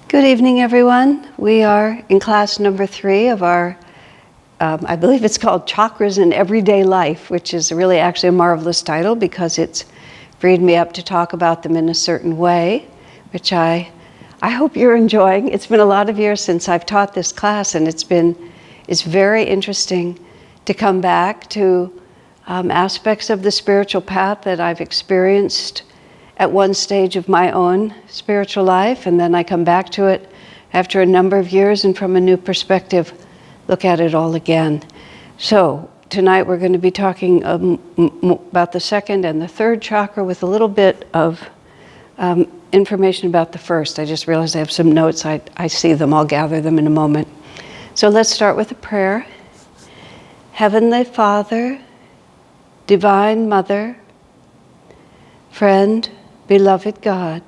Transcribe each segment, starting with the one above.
Good evening, everyone. We are in class number 3 of our, I believe it's called Chakras in Everyday Life, which is really actually a marvelous title because it's freed me up to talk about them in a certain way, which I hope you're enjoying. It's been a lot of years since I've taught this class, and it's very interesting to come back to aspects of the spiritual path that I've experienced at one stage of my own spiritual life, and then I come back to it after a number of years and from a new perspective, look at it all again. So tonight we're going to be talking about the second and the third chakra with a little bit of information about the first. I just realized I have some notes. I see them. I'll gather them in a moment. So let's start with a prayer. Heavenly Father, Divine Mother, friend, beloved God,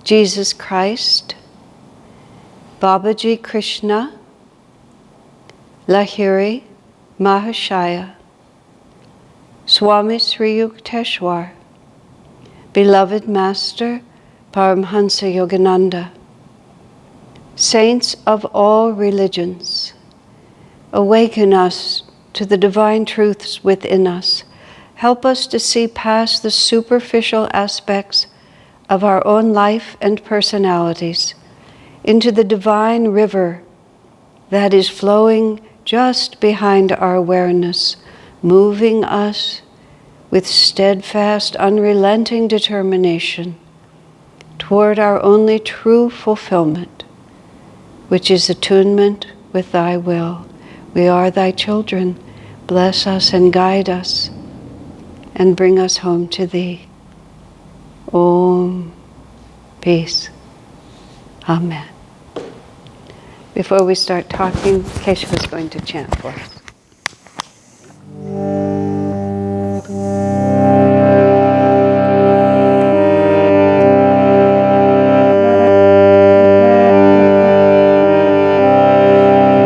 Jesus Christ, Babaji Krishna, Lahiri Mahashaya, Swami Sri Yukteswar, beloved Master Paramhansa Yogananda, saints of all religions, awaken us to the divine truths within us. Help us to see past the superficial aspects of our own life and personalities into the divine river that is flowing just behind our awareness, moving us with steadfast, unrelenting determination toward our only true fulfillment, which is attunement with Thy will. We are Thy children. Bless us and guide us and bring us home to Thee. Om. Peace. Amen. Before we start talking, Keshav is going to chant for us.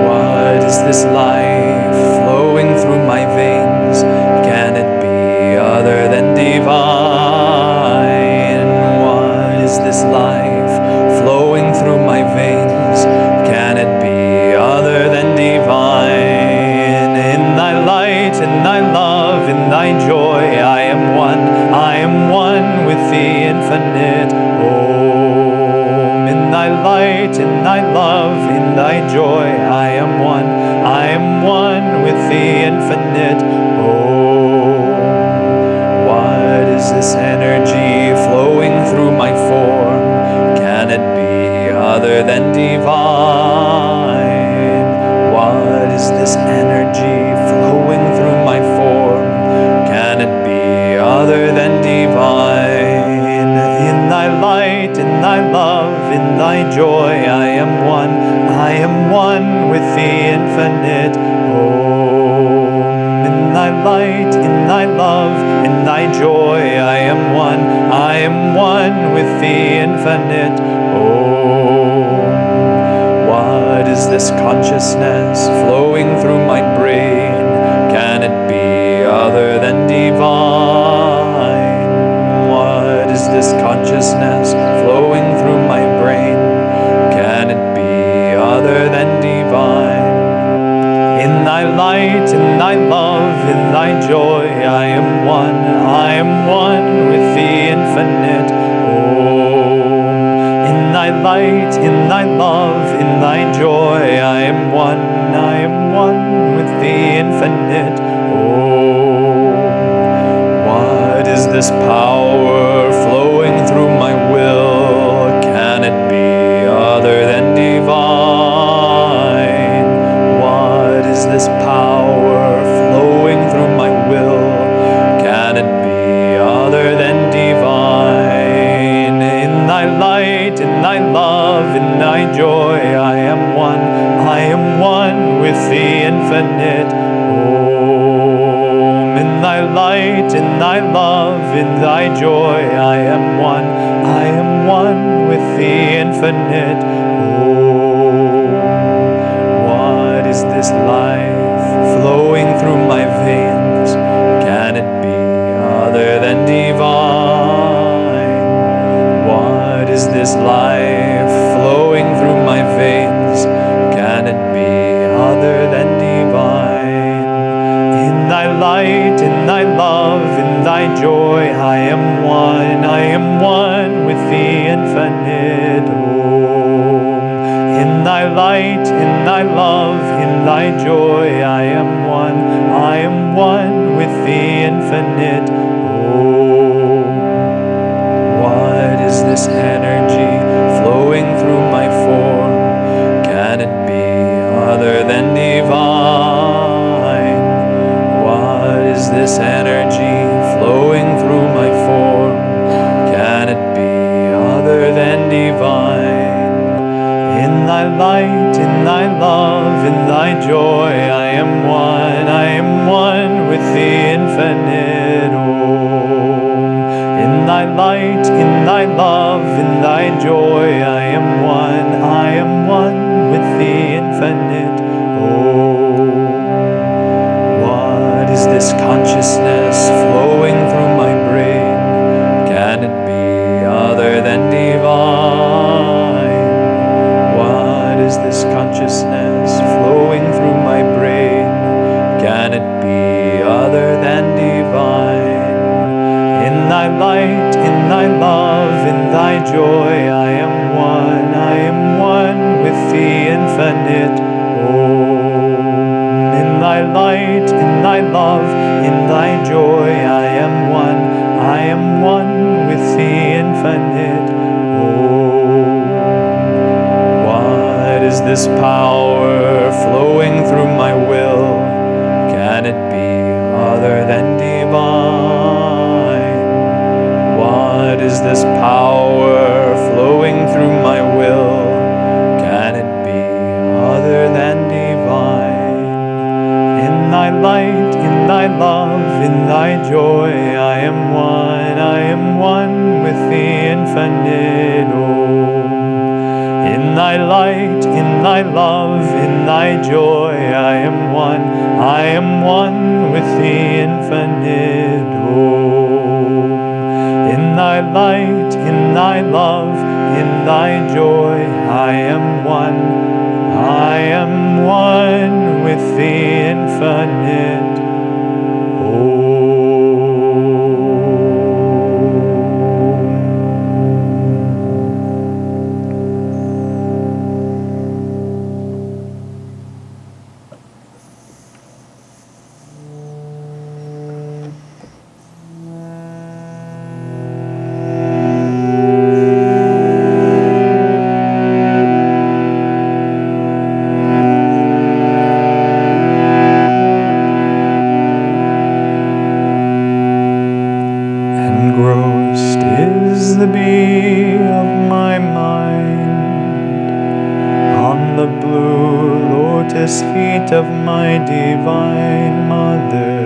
What is this life flowing through my veins? Can it be other than divine? What is this life flowing through my veins? Can it be other than divine? In Thy light, in Thy love, in Thy joy, I am one with the infinite. Om. In Thy light, in Thy love, in Thy joy, I am one with the infinite. Om. What is this energy flowing through my form? Can it be other than divine? What is this energy flowing through my form? Can it be other than divine? In Thy light, in Thy love, in Thy joy, I am one with the infinite. Om. In Thy light, in Thy love, in Thy joy, I am one with the infinite. Om. What is this consciousness flowing through my brain? Can it be other than divine? What is this consciousness flowing through my brain? Can it be other than divine? In Thy light, in Thy love, in Thy joy, I am one with the infinite. Om. In Thy light, in Thy love, in Thy joy, I am one with the infinite. Om. What is this power flowing through my will? Can it be other than divine? What is this power flowing through my will? Can it be other than divine? In Thy light, in Thy love, in Thy joy, I am one with the infinite. Om. In Thy light, in Thy love, in Thy joy, I am one with the infinite. Om. What is this life flowing through my veins? Can it be other than divine? What is this life thy love, in thy joy, I am one with the infinite. Oh, what is this energy flowing through my form? Can it be other than divine? What is this energy flowing through my form? Can it be other than divine? In thy light, in thy love, in thy joy, I am one with the infinite. Om. In thy light, in thy love, in thy joy, I am one with the infinite. Om. What is this consciousness flowing through my brain? Can it be other than divine? What is this consciousness flowing through my brain? Can it be other than divine? In thy light, in thy love, in thy joy, I am one with the infinite. Om. In thy light, in thy love, in thy joy, I am one with the infinite. Oh, what is this power flowing through my will? Can it be other than divine? What is this power flowing through my will? Can it be other than divine? In thy light, in thy love, in thy joy, I am one with the infinite. Oh, in thy light, in thy love, in thy joy, I am one with the infinite. Oh, in thy light, in thy love, in thy joy, I am one with the infinite. Engrossed is the bee of my mind on the blue lotus feet of my divine mother.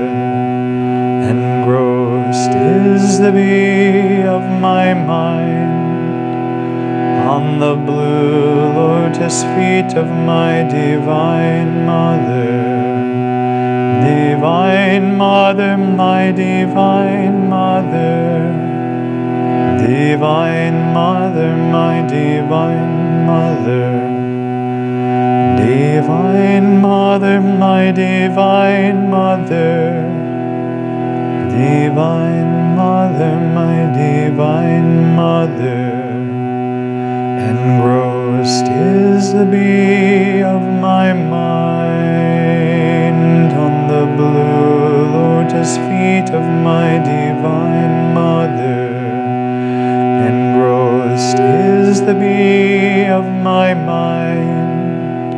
Engrossed is the bee of my mind on the blue lotus feet of my divine mother. Divine Mother, my Divine Mother. Divine Mother, my Divine Mother. Divine Mother, my Divine Mother. Divine Mother, my Divine Mother. Engrossed is the bee of my mind on the blue lotus feet of my divine mother. Engrossed is the bee of my mind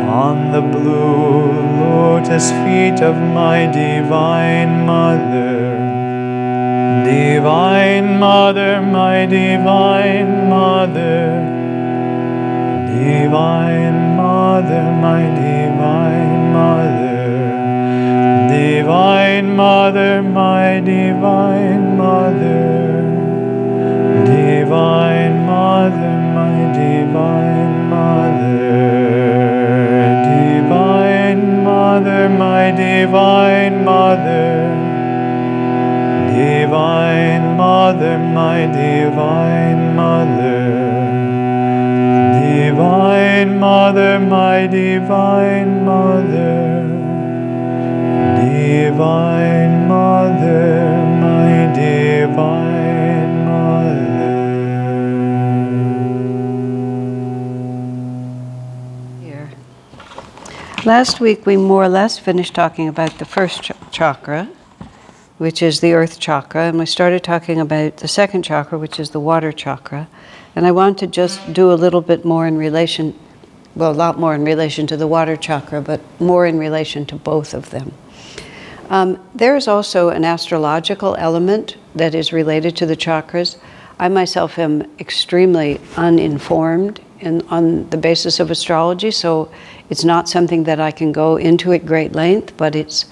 on the blue lotus feet of my divine mother. Divine Mother, my Divine Mother. Divine Mother, my Divine Mother. Divine Mother, my Divine Mother. Divine Mother, my Divine Mother. Divine Mother, my Divine Mother. Divine Mother, my Divine Mother. Divine Mother, my Divine Mother. Divine Mother, my Divine Mother. Here. Last week we more or less finished talking about the first chakra, which is the earth chakra, and we started talking about the second chakra, which is the water chakra. And I want to just do a little bit more in relation, well, a lot more in relation to the water chakra, but more in relation to both of them. There is also an astrological element that is related to the chakras. I myself am extremely uninformed on the basis of astrology, so it's not something that I can go into at great length, but it's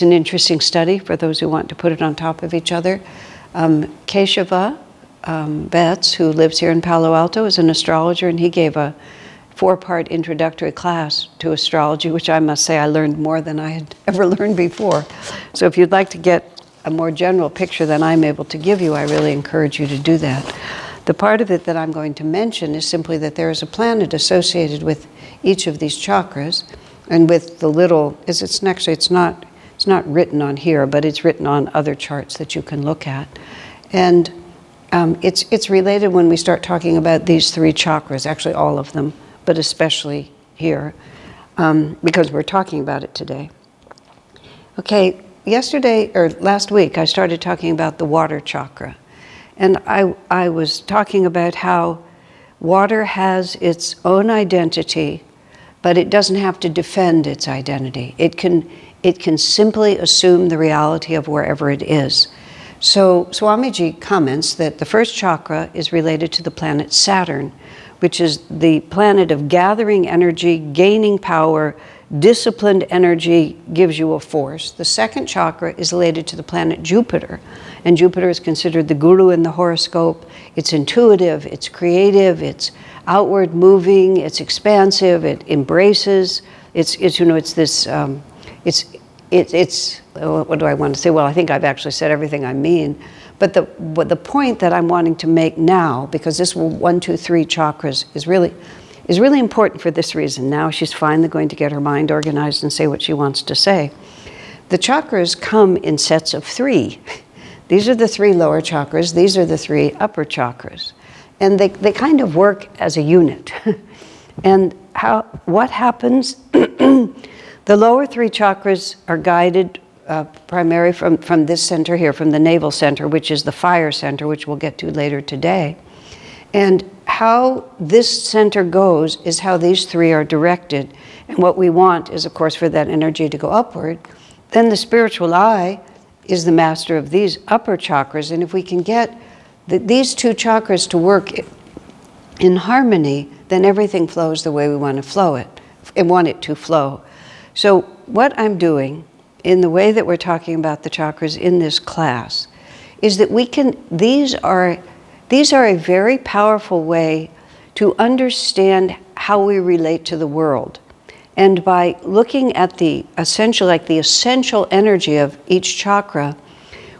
an interesting study for those who want to put it on top of each other. Keshava Betts, who lives here in Palo Alto, is an astrologer, and he gave a 4-part introductory class to astrology, which I must say I learned more than I had ever learned before. So if you'd like to get a more general picture than I'm able to give you, I really encourage you to do that. The part of it that I'm going to mention is simply that there is a planet associated with each of these chakras, and with the little, it's not written on here, but it's written on other charts that you can look at. And it's related when we start talking about these 3 chakras, actually all of them, but especially here, because we're talking about it today. Okay, last week, I started talking about the water chakra. And I was talking about how water has its own identity, but it doesn't have to defend its identity. It can simply assume the reality of wherever it is. So Swamiji comments that the first chakra is related to the planet Saturn, which is the planet of gathering energy, gaining power. Disciplined energy gives you a force. The second chakra is related to the planet Jupiter, and Jupiter is considered the guru in the horoscope. It's intuitive, it's creative, it's outward moving, it's expansive, it embraces. It's what do I want to say? Well, I think I've actually said everything I mean. But the point that I'm wanting to make now, because this 1, 2, 3 chakras is really important for this reason. Now she's finally going to get her mind organized and say what she wants to say. The chakras come in sets of 3. These are the 3 lower chakras. These are the 3 upper chakras. And they kind of work as a unit. And what happens? The lower 3 chakras are guided primarily from this center here, from the navel center, which is the fire center, which we'll get to later today. And how this center goes is how these 3 are directed. And what we want is, of course, for that energy to go upward. Then the spiritual eye is the master of these upper chakras. And if we can get these 2 chakras to work in harmony, then everything flows the way we want to flow it, and want it to flow. So what I'm doing in the way that we're talking about the chakras in this class is that these are a very powerful way to understand how we relate to the world. And by looking at the essential energy of each chakra,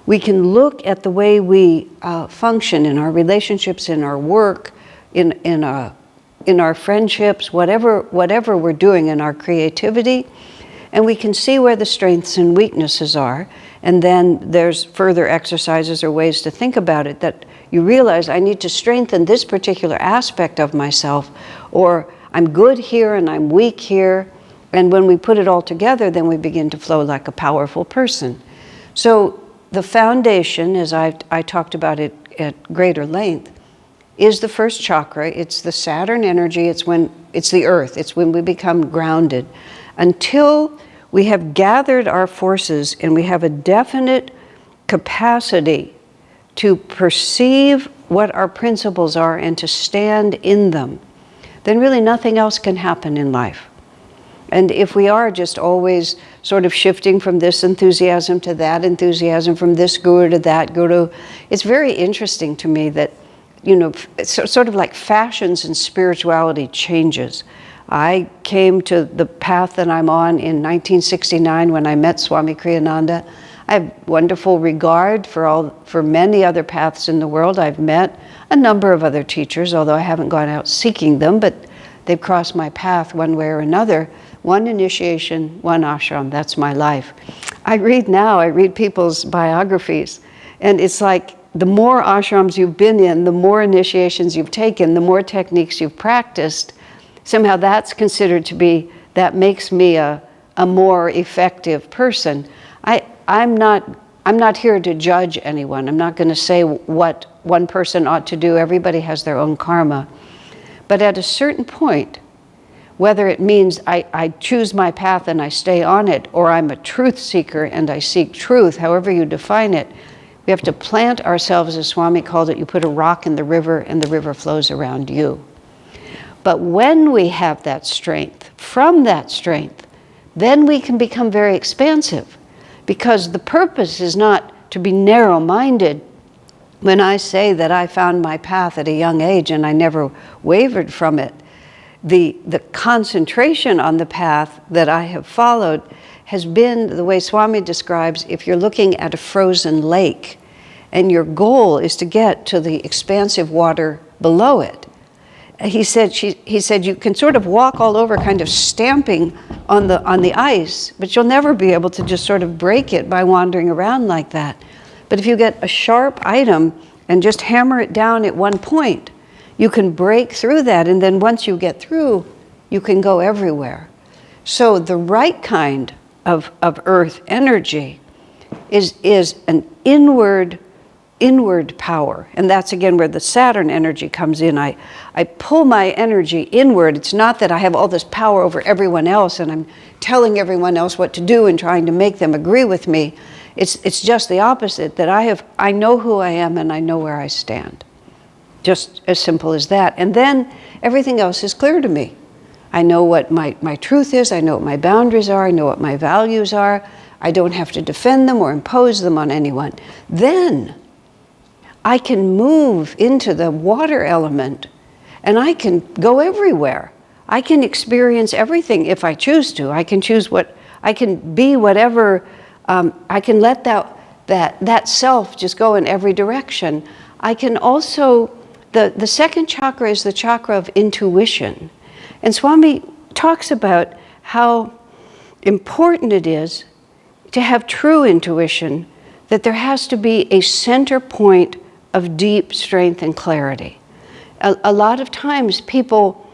we can look at the way we function in our relationships, in our work, in our friendships, whatever we're doing, in our creativity, and we can see where the strengths and weaknesses are. And then there's further exercises or ways to think about it, that you realize I need to strengthen this particular aspect of myself, or I'm good here and I'm weak here. And when we put it all together, then we begin to flow like a powerful person. So the foundation, as I talked about it at greater length, is the first chakra. It's the Saturn energy. It's the earth. It's when we become grounded. Until we have gathered our forces and we have a definite capacity to perceive what our principles are and to stand in them, then really nothing else can happen in life. And if we are just always sort of shifting from this enthusiasm to that enthusiasm, from this guru to that guru, it's very interesting to me that, it's sort of like fashions and spirituality changes. I came to the path that I'm on in 1969 when I met Swami Kriyananda. I have wonderful regard for many other paths in the world. I've met a number of other teachers, although I haven't gone out seeking them, but they've crossed my path one way or another. One initiation, one ashram, that's my life. I read people's biographies, and it's like the more ashrams you've been in, the more initiations you've taken, the more techniques you've practiced, somehow that's considered to be that makes me a more effective person. I'm not here to judge anyone. I'm not going to say what one person ought to do. Everybody has their own karma. But at a certain point, whether it means I choose my path and I stay on it, or I'm a truth seeker and I seek truth, however you define it, we have to plant ourselves, as Swami called it. You put a rock in the river and the river flows around you. But when we have that strength, from that strength, then we can become very expansive, because the purpose is not to be narrow-minded. When I say that I found my path at a young age and I never wavered from it, the concentration on the path that I have followed has been the way Swami describes, if you're looking at a frozen lake and your goal is to get to the expansive water below it. He said you can sort of walk all over kind of stamping on the ice, but you'll never be able to just sort of break it by wandering around like that. But if you get a sharp item and just hammer it down at one point, you can break through that, and then once you get through, you can go everywhere. So the right kind of earth energy is an inward power. And that's again where the Saturn energy comes in. I pull my energy inward. It's not that I have all this power over everyone else and I'm telling everyone else what to do and trying to make them agree with me. It's just the opposite, that I know who I am and I know where I stand. Just as simple as that. And then everything else is clear to me. I know what my truth is, I know what my boundaries are, I know what my values are. I don't have to defend them or impose them on anyone. Then I can move into the water element and I can go everywhere. I can experience everything if I choose to. I can choose I can be whatever, I can let that self just go in every direction. I can also, the second chakra is the chakra of intuition. And Swami talks about how important it is to have true intuition, that there has to be a center point of deep strength and clarity. A lot of times people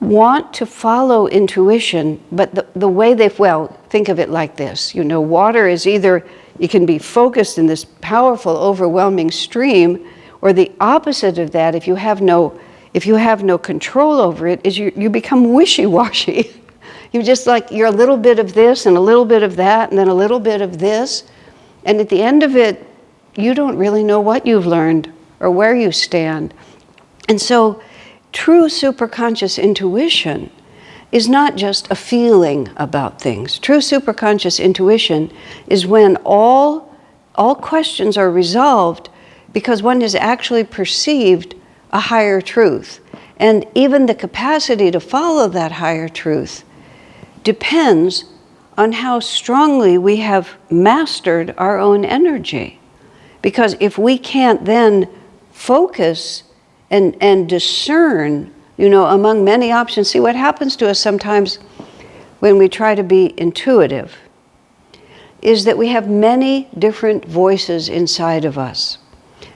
want to follow intuition, but the way think of it like this. You know, water is either, you can be focused in this powerful, overwhelming stream, or the opposite of that, if you have no control over it, is you become wishy-washy. You're a little bit of this and a little bit of that and then a little bit of this. And at the end of it, you don't really know what you've learned or where you stand. And so true superconscious intuition is not just a feeling about things. True superconscious intuition is when all questions are resolved because one has actually perceived a higher truth. And even the capacity to follow that higher truth depends on how strongly we have mastered our own energy. Because if we can't then focus and discern, among many options, see what happens to us sometimes when we try to be intuitive is that we have many different voices inside of us.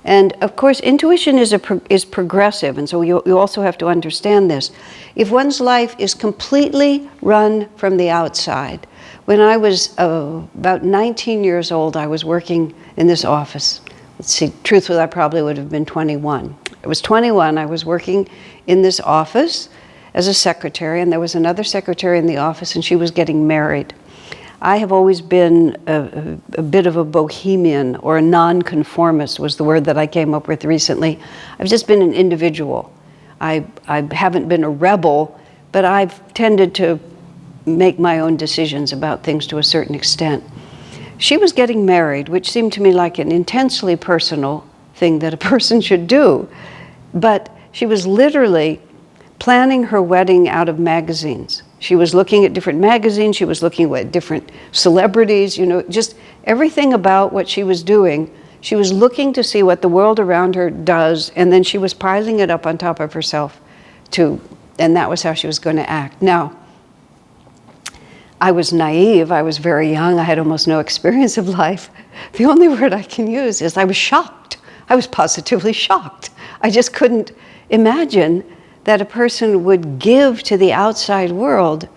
And of course, intuition is progressive, and so you also have to understand this. If one's life is completely run from the outside, when I was about 19 years old, I was working in this office. Let's see, truthfully, I probably would have been 21. I was 21, I was working in this office as a secretary, and there was another secretary in the office, and she was getting married. I have always been a bit of a bohemian, or a nonconformist was the word that I came up with recently. I've just been an individual. I haven't been a rebel, but I've tended to make my own decisions about things to a certain extent. She was getting married, which seemed to me like an intensely personal thing that a person should do. But she was literally planning her wedding out of magazines. She was looking at different magazines, she was looking at different celebrities, just everything about what she was doing. She was looking to see what the world around her does, and then she was piling it up on top of herself and that was how she was going to act. Now, I was naive, I was very young, I had almost no experience of life. The only word I can use is I was shocked. I was positively shocked. I just couldn't imagine that a person would give to the outside world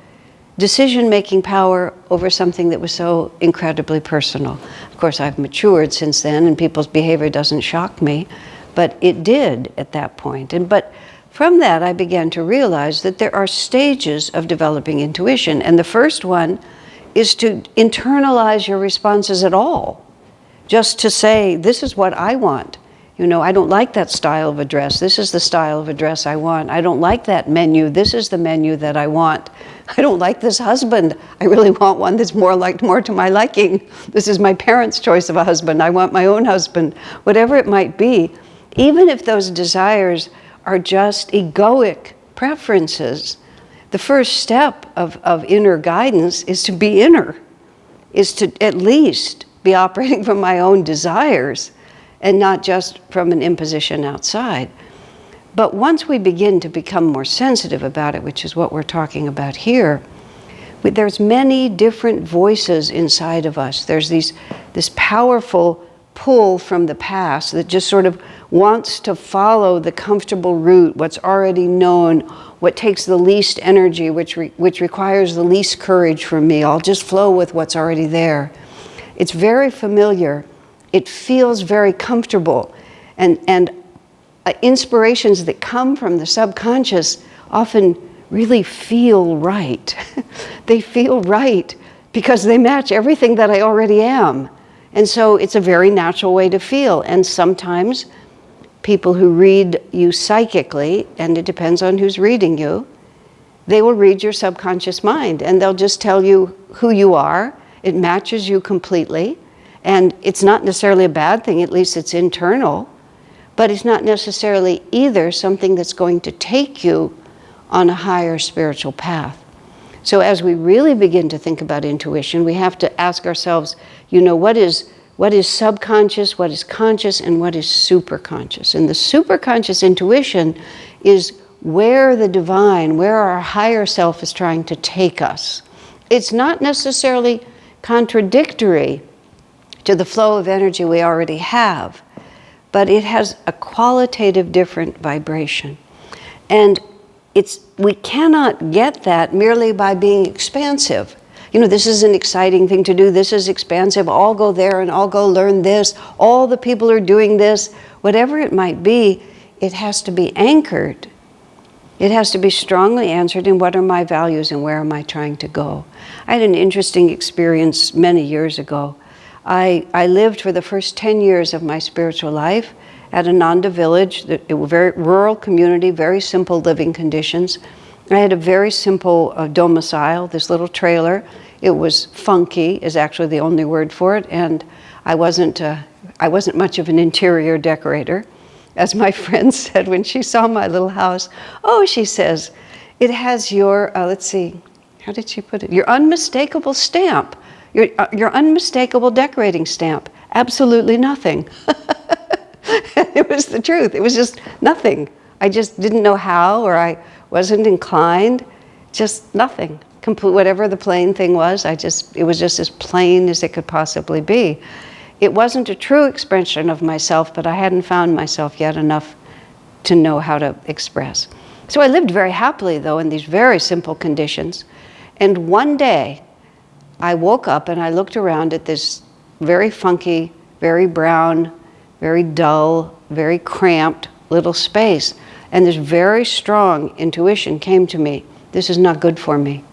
decision-making power over something that was so incredibly personal. Of course, I've matured since then, and people's behavior doesn't shock me, but it did at that point. But from that, I began to realize that there are stages of developing intuition, and the first one is to internalize your responses at all. Just to say, this is what I want. You know, I don't like that style of a dress. This is the style of a dress I want. I don't like that menu. This is the menu that I want. I don't like this husband. I really want one that's more to my liking. This is my parents' choice of a husband. I want my own husband. Whatever it might be, even if those desires are just egoic preferences, the first step of inner guidance is to be inner, is to at least be operating from my own desires and not just from an imposition outside. But once we begin to become more sensitive about it, which is what we're talking about here, there's many different voices inside of us. There's this powerful pull from the past that just sort of wants to follow the comfortable route, what's already known, what takes the least energy, which requires the least courage from me. I'll just flow with what's already there. It's very familiar. It feels very comfortable. And inspirations that come from the subconscious often really feel right. They feel right because they match everything that I already am. And so it's a very natural way to feel. And sometimes people who read you psychically, and it depends on who's reading you, they will read your subconscious mind and they'll just tell you who you are. It matches you completely. And it's not necessarily a bad thing, at least it's internal, but it's not necessarily either something that's going to take you on a higher spiritual path. So as we really begin to think about intuition, we have to ask ourselves, you know, what is subconscious, what is conscious, and what is superconscious? And the superconscious intuition is where the divine, where our higher self is trying to take us. It's not necessarily contradictory to the flow of energy we already have, but it has a qualitative different vibration. And we cannot get that merely by being expansive. You know, this is an exciting thing to do, this is expansive, I'll go there and I'll go learn this, all the people are doing this, whatever it might be, it has to be anchored. It has to be strongly answered in what are my values and where am I trying to go. I had an interesting experience many years ago. I lived for the first 10 years of my spiritual life at Ananda village. It was a very rural community, very simple living conditions. I had a very simple domicile, this little trailer. It was funky, is actually the only word for it, and I wasn't much of an interior decorator. As my friend said when she saw my little house, oh, she says, it has your, let's see, how did she put it? Your unmistakable stamp, your unmistakable decorating stamp. Absolutely nothing. It was the truth. It was just nothing. I just didn't know how, or I wasn't inclined. Just nothing. Complete, whatever the plain thing was, it was just as plain as it could possibly be. It wasn't a true expression of myself, but I hadn't found myself yet enough to know how to express. So I lived very happily, though, in these very simple conditions. And one day, I woke up and I looked around at this very funky, very brown, very dull, very cramped little space. And this very strong intuition came to me. This is not good for me.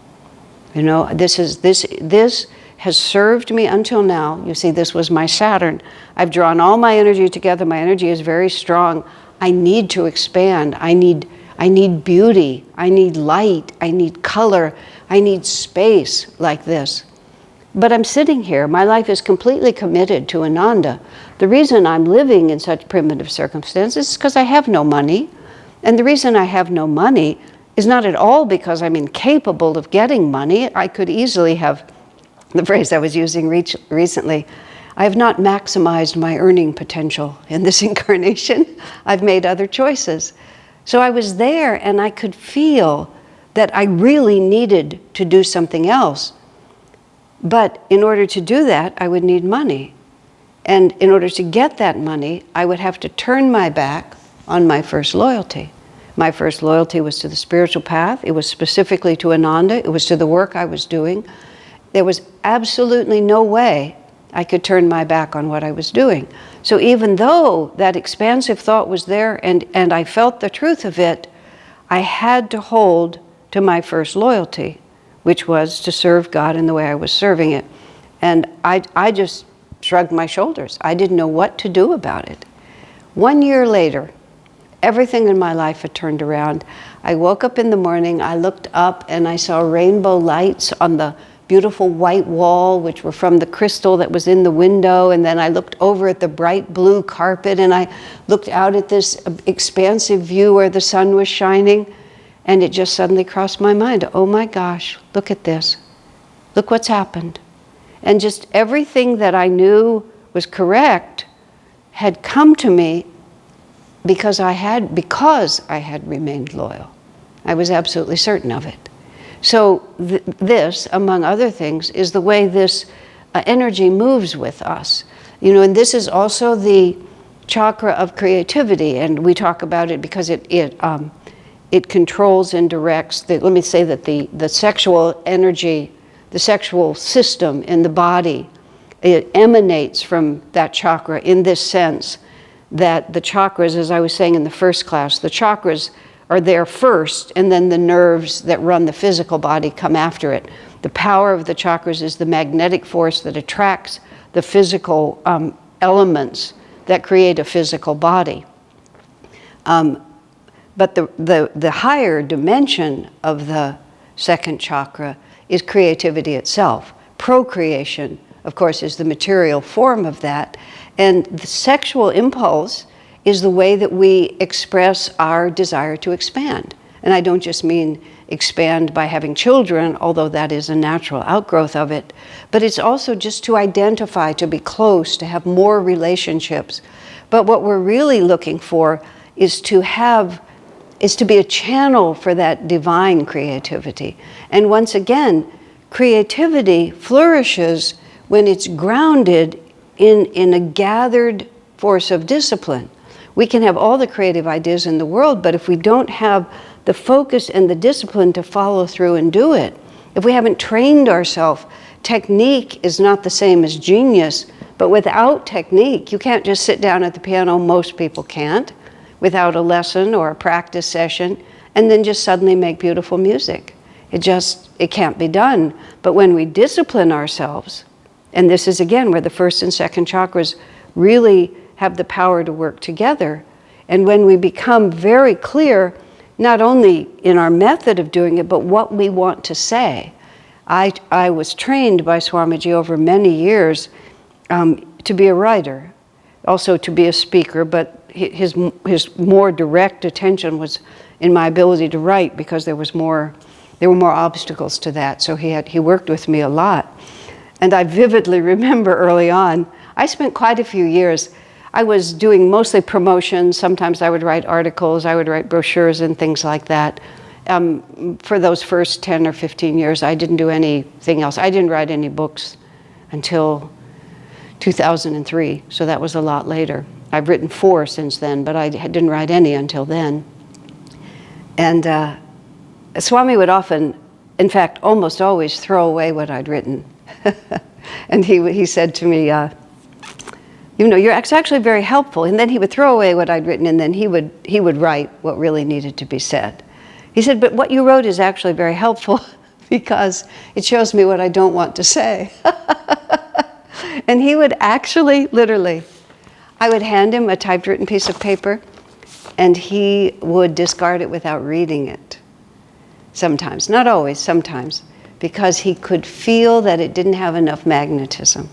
You know, this has served me until now. You see, this was my Saturn. I've drawn all my energy together. My energy is very strong. I need to expand. I need beauty. I need light. I need color. I need space like this. But I'm sitting here. My life is completely committed to Ananda. The reason I'm living in such primitive circumstances is because I have no money. And the reason I have no money is not at all because I'm incapable of getting money. I could easily have, the phrase I was using recently, I have not maximized my earning potential in this incarnation. I've made other choices. So I was there and I could feel that I really needed to do something else. But in order to do that, I would need money. And in order to get that money, I would have to turn my back on my first loyalty, My first loyalty was to the spiritual path. It was specifically to Ananda. It was to the work I was doing. There was absolutely no way I could turn my back on what I was doing. So even though that expansive thought was there and I felt the truth of it, I had to hold to my first loyalty, which was to serve God in the way I was serving it. And I just shrugged my shoulders. I didn't know what to do about it. 1 year later, everything in my life had turned around. I woke up in the morning, I looked up and I saw rainbow lights on the beautiful white wall, which were from the crystal that was in the window. And then I looked over at the bright blue carpet and I looked out at this expansive view where the sun was shining. And it just suddenly crossed my mind, oh my gosh, look at this. Look what's happened. And just everything that I knew was correct had come to me because I had remained loyal. I was absolutely certain of it. So this, among other things, is the way this energy moves with us. You know, and this is also the chakra of creativity, and we talk about it because it controls and directs. Let me say that the sexual energy, the sexual system in the body, it emanates from that chakra in this sense that the chakras, as I was saying in the first class, the chakras are there first, and then the nerves that run the physical body come after it. The power of the chakras is the magnetic force that attracts the physical elements that create a physical body. But the higher dimension of the second chakra is creativity itself. Procreation, of course, is the material form of that. And the sexual impulse is the way that we express our desire to expand. And I don't just mean expand by having children, although that is a natural outgrowth of it, but it's also just to identify, to be close, to have more relationships. But what we're really looking for is to be a channel for that divine creativity. And once again, creativity flourishes when it's grounded in a gathered force of discipline. We can have all the creative ideas in the world, but if we don't have the focus and the discipline to follow through and do it, if we haven't trained ourselves, technique is not the same as genius, but without technique, you can't just sit down at the piano, most people can't, without a lesson or a practice session, and then just suddenly make beautiful music. It can't be done. But when we discipline ourselves, and this is again where the first and second chakras really have the power to work together, and when we become very clear, not only in our method of doing it, but what we want to say. I was trained by Swamiji over many years to be a writer, also to be a speaker, but his more direct attention was in my ability to write because there were more obstacles to that. So he worked with me a lot. And I vividly remember early on, I spent quite a few years, I was doing mostly promotions. Sometimes I would write articles, I would write brochures and things like that. For those first 10 or 15 years, I didn't do anything else. I didn't write any books until 2003, so that was a lot later. I've written 4 since then, but I didn't write any until then. And Swami would often, in fact, almost always throw away what I'd written. And he said to me, you're actually very helpful. And then he would throw away what I'd written, and then he would write what really needed to be said. He said, but what you wrote is actually very helpful because it shows me what I don't want to say. And he would actually, literally, I would hand him a typewritten piece of paper, and he would discard it without reading it. Sometimes, not always, sometimes, because he could feel that it didn't have enough magnetism.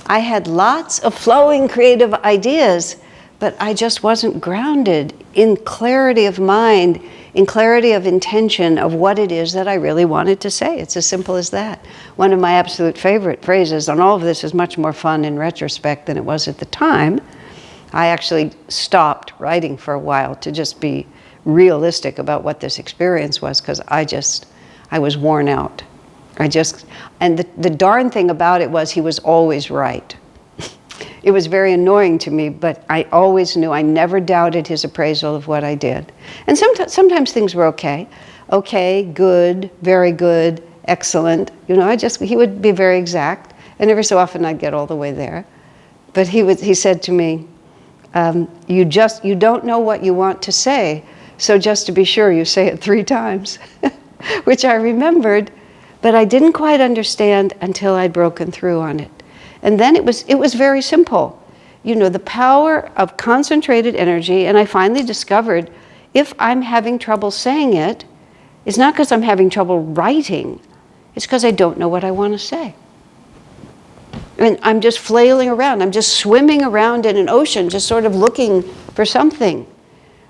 I had lots of flowing creative ideas, but I just wasn't grounded in clarity of mind, in clarity of intention of what it is that I really wanted to say. It's as simple as that. One of my absolute favorite phrases, and all of this is much more fun in retrospect than it was at the time. I actually stopped writing for a while to just be realistic about what this experience was, because I was worn out. And the darn thing about it was he was always right. It was very annoying to me, but I always knew, I never doubted his appraisal of what I did. And sometimes things were okay. Okay, good, very good, excellent. You know, he would be very exact, and every so often I'd get all the way there. But he said to me, you don't know what you want to say, so just to be sure, you say it 3 times, which I remembered, but I didn't quite understand until I'd broken through on it. And then it was very simple. You know, the power of concentrated energy, and I finally discovered if I'm having trouble saying it, it's not because I'm having trouble writing, it's because I don't know what I want to say. And I'm just flailing around, I'm just swimming around in an ocean, just sort of looking for something.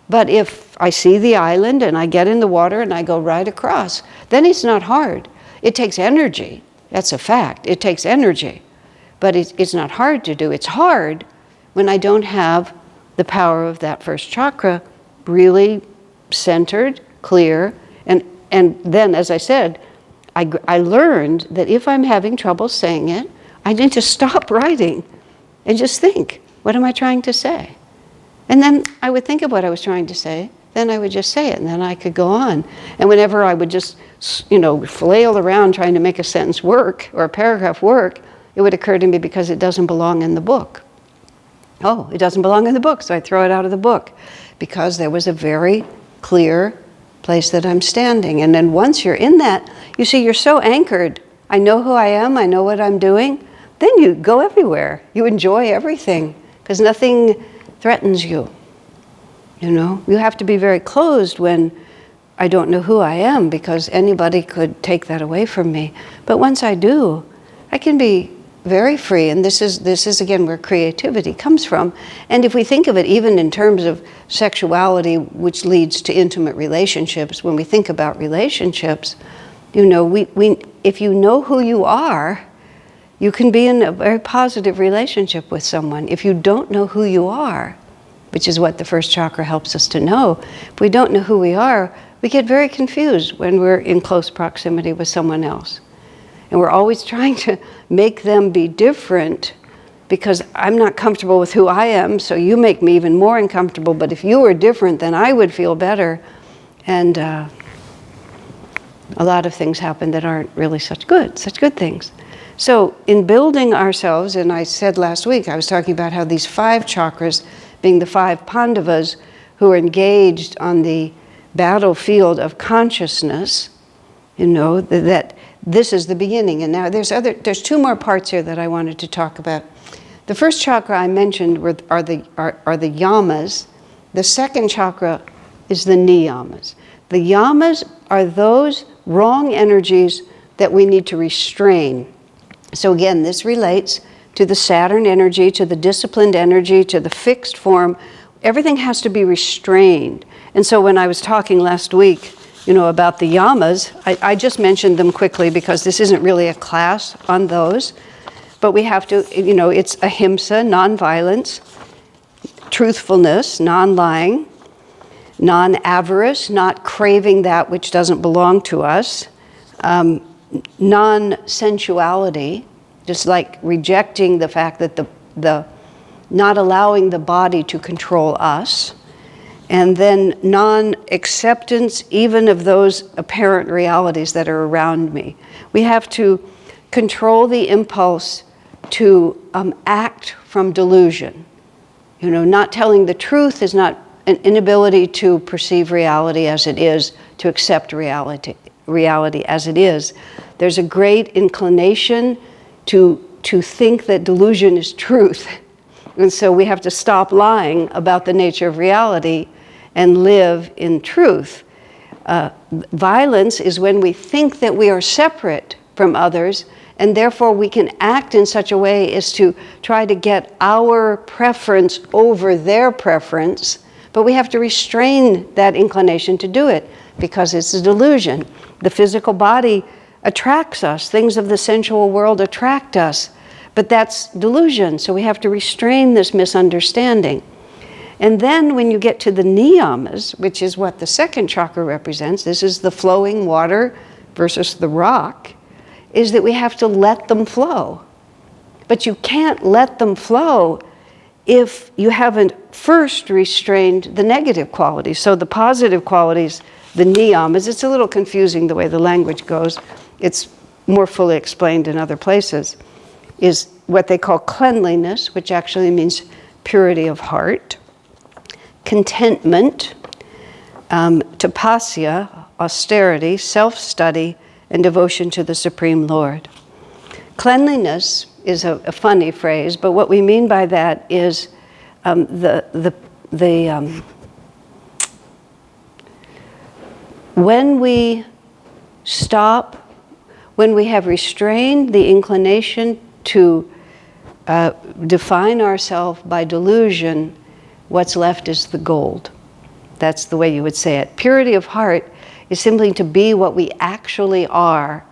But if I see the island and I get in the water and I go right across, then it's not hard. It takes energy, that's a fact, it takes energy. But it's not hard to do. It's hard when I don't have the power of that first chakra really centered, clear. And then, as I said, I learned that if I'm having trouble saying it, I need to stop writing and just think, what am I trying to say? And then I would think of what I was trying to say, then I would just say it, and then I could go on. And whenever I would just, flail around trying to make a sentence work or a paragraph work, it would occur to me because it doesn't belong in the book. Oh, it doesn't belong in the book, so I throw it out of the book because there was a very clear place that I'm standing. And then once you're in that, you see, you're so anchored. I know who I am, I know what I'm doing. Then you go everywhere. You enjoy everything because nothing threatens you. You know, you have to be very closed when I don't know who I am because anybody could take that away from me. But once I do, I can be very free, and this is again where creativity comes from. And if we think of it even in terms of sexuality, which leads to intimate relationships, when we think about relationships, you know, if you know who you are, you can be in a very positive relationship with someone. If you don't know who you are, which is what the first chakra helps us to know, if we don't know who we are, we get very confused when we're in close proximity with someone else. And we're always trying to make them be different because I'm not comfortable with who I am, so you make me even more uncomfortable. But if you were different, then I would feel better. And a lot of things happen that aren't really such good things. So in building ourselves, and I said last week, I was talking about how these 5 chakras, being the 5 Pandavas who are engaged on the battlefield of consciousness, you know, that this is the beginning. And now there's 2 more parts here that I wanted to talk about. The first chakra I mentioned are the Yamas. The second chakra is the niyamas. The Yamas are those wrong energies that we need to restrain. So again, this relates to the Saturn energy, to the disciplined energy, to the fixed form. Everything has to be restrained. And so when I was talking last week, you know, about the Yamas, I just mentioned them quickly because this isn't really a class on those. But we have to, you know, it's ahimsa, nonviolence, truthfulness, non-lying, non-avarice, not craving that which doesn't belong to us, non-sensuality, just like rejecting the fact that the not allowing the body to control us, and then non-acceptance even of those apparent realities that are around me. We have to control the impulse to act from delusion. You know, not telling the truth is not an inability to perceive reality as it is, to accept reality as it is. There's a great inclination to think that delusion is truth. And so we have to stop lying about the nature of reality and live in truth. Violence is when we think that we are separate from others, and therefore we can act in such a way as to try to get our preference over their preference, but we have to restrain that inclination to do it because it's a delusion. The physical body attracts us. Things of the sensual world attract us, but that's delusion, so we have to restrain this misunderstanding. And then when you get to the niyamas, which is what the second chakra represents, this is the flowing water versus the rock, is that we have to let them flow. But you can't let them flow if you haven't first restrained the negative qualities. So the positive qualities, the niyamas, it's a little confusing the way the language goes. It's more fully explained in other places, is what they call cleanliness, which actually means purity of heart, contentment, tapasya, austerity, self-study, and devotion to the Supreme Lord. Cleanliness is a funny phrase, but what we mean by that is when we stop, when we have restrained the inclination to define ourselves by delusion, what's left is the gold. That's the way you would say it. Purity of heart is simply to be what we actually are,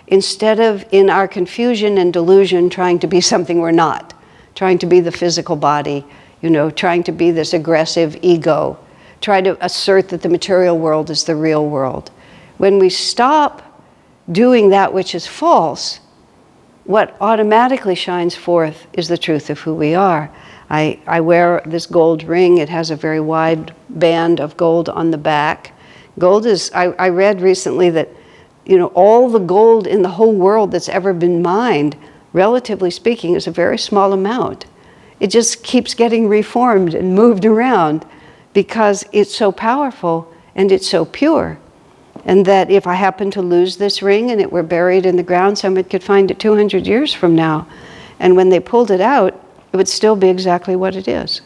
instead of in our confusion and delusion trying to be something we're not, trying to be the physical body, trying to be this aggressive ego, try to assert that the material world is the real world. When we stop doing that which is false, what automatically shines forth is the truth of who we are. I wear this gold ring. It has a very wide band of gold on the back. Gold is, I read recently that, all the gold in the whole world that's ever been mined, relatively speaking, is a very small amount. It just keeps getting reformed and moved around because it's so powerful and it's so pure. And that if I happen to lose this ring and it were buried in the ground, someone could find it 200 years from now. And when they pulled it out, it would still be exactly what it is.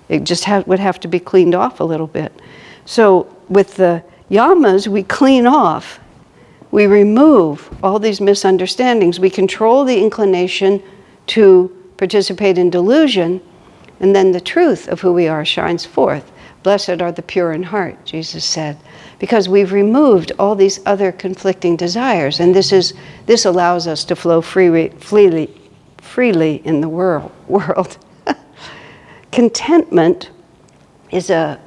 It just would have to be cleaned off a little bit. So with the yamas, we clean off. We remove all these misunderstandings. We control the inclination to participate in delusion, and then the truth of who we are shines forth. Blessed are the pure in heart, Jesus said, because we've removed all these other conflicting desires, and this allows us to flow freely in the world. Contentment is a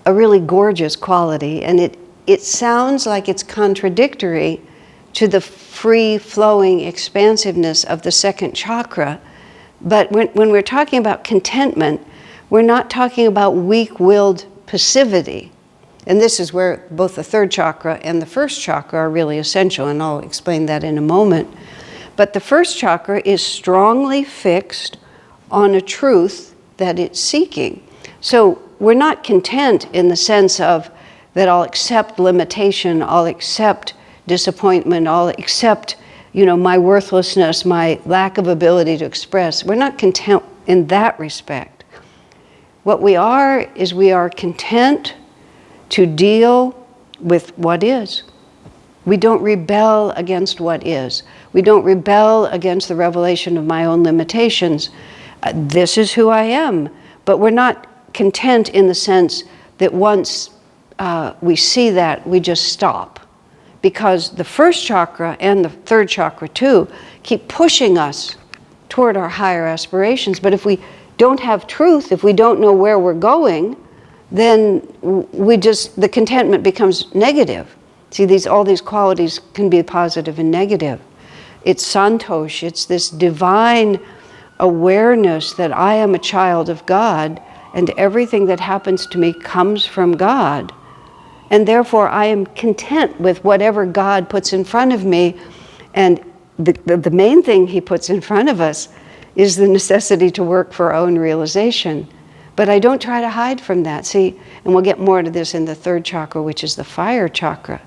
really gorgeous quality, and it sounds like it's contradictory to the free-flowing expansiveness of the second chakra. But when we're talking about contentment, we're not talking about weak-willed passivity. And this is where both the third chakra and the first chakra are really essential, and I'll explain that in a moment. But the first chakra is strongly fixed on a truth that it's seeking. So we're not content in the sense of that I'll accept limitation, I'll accept disappointment, I'll accept, my worthlessness, my lack of ability to express. We're not content in that respect. What we are is we are content to deal with what is. We don't rebel against what is. We don't rebel against the revelation of my own limitations. This is who I am. But we're not content in the sense that once we see that, we just stop. Because the first chakra and the third chakra too keep pushing us toward our higher aspirations. But if we don't have truth, if we don't know where we're going, then the contentment becomes negative. See, all these qualities can be positive and negative. It's santosh, it's this divine awareness that I am a child of God and everything that happens to me comes from God. And therefore I am content with whatever God puts in front of me. And the main thing He puts in front of us is the necessity to work for our own realization. But I don't try to hide from that. See, and we'll get more to this in the third chakra, which is the fire chakra.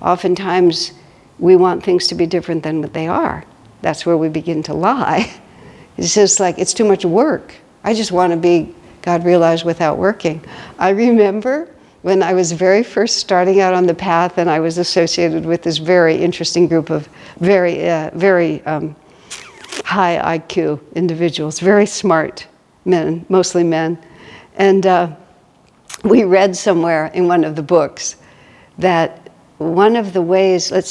Oftentimes we want things to be different than what they are. That's where we begin to lie. It's just like, it's too much work. I just want to be God realized without working. I remember when I was very first starting out on the path, and I was associated with this very interesting group of very high IQ individuals, very smart men, mostly men. And we read somewhere in one of the books that one of the ways, that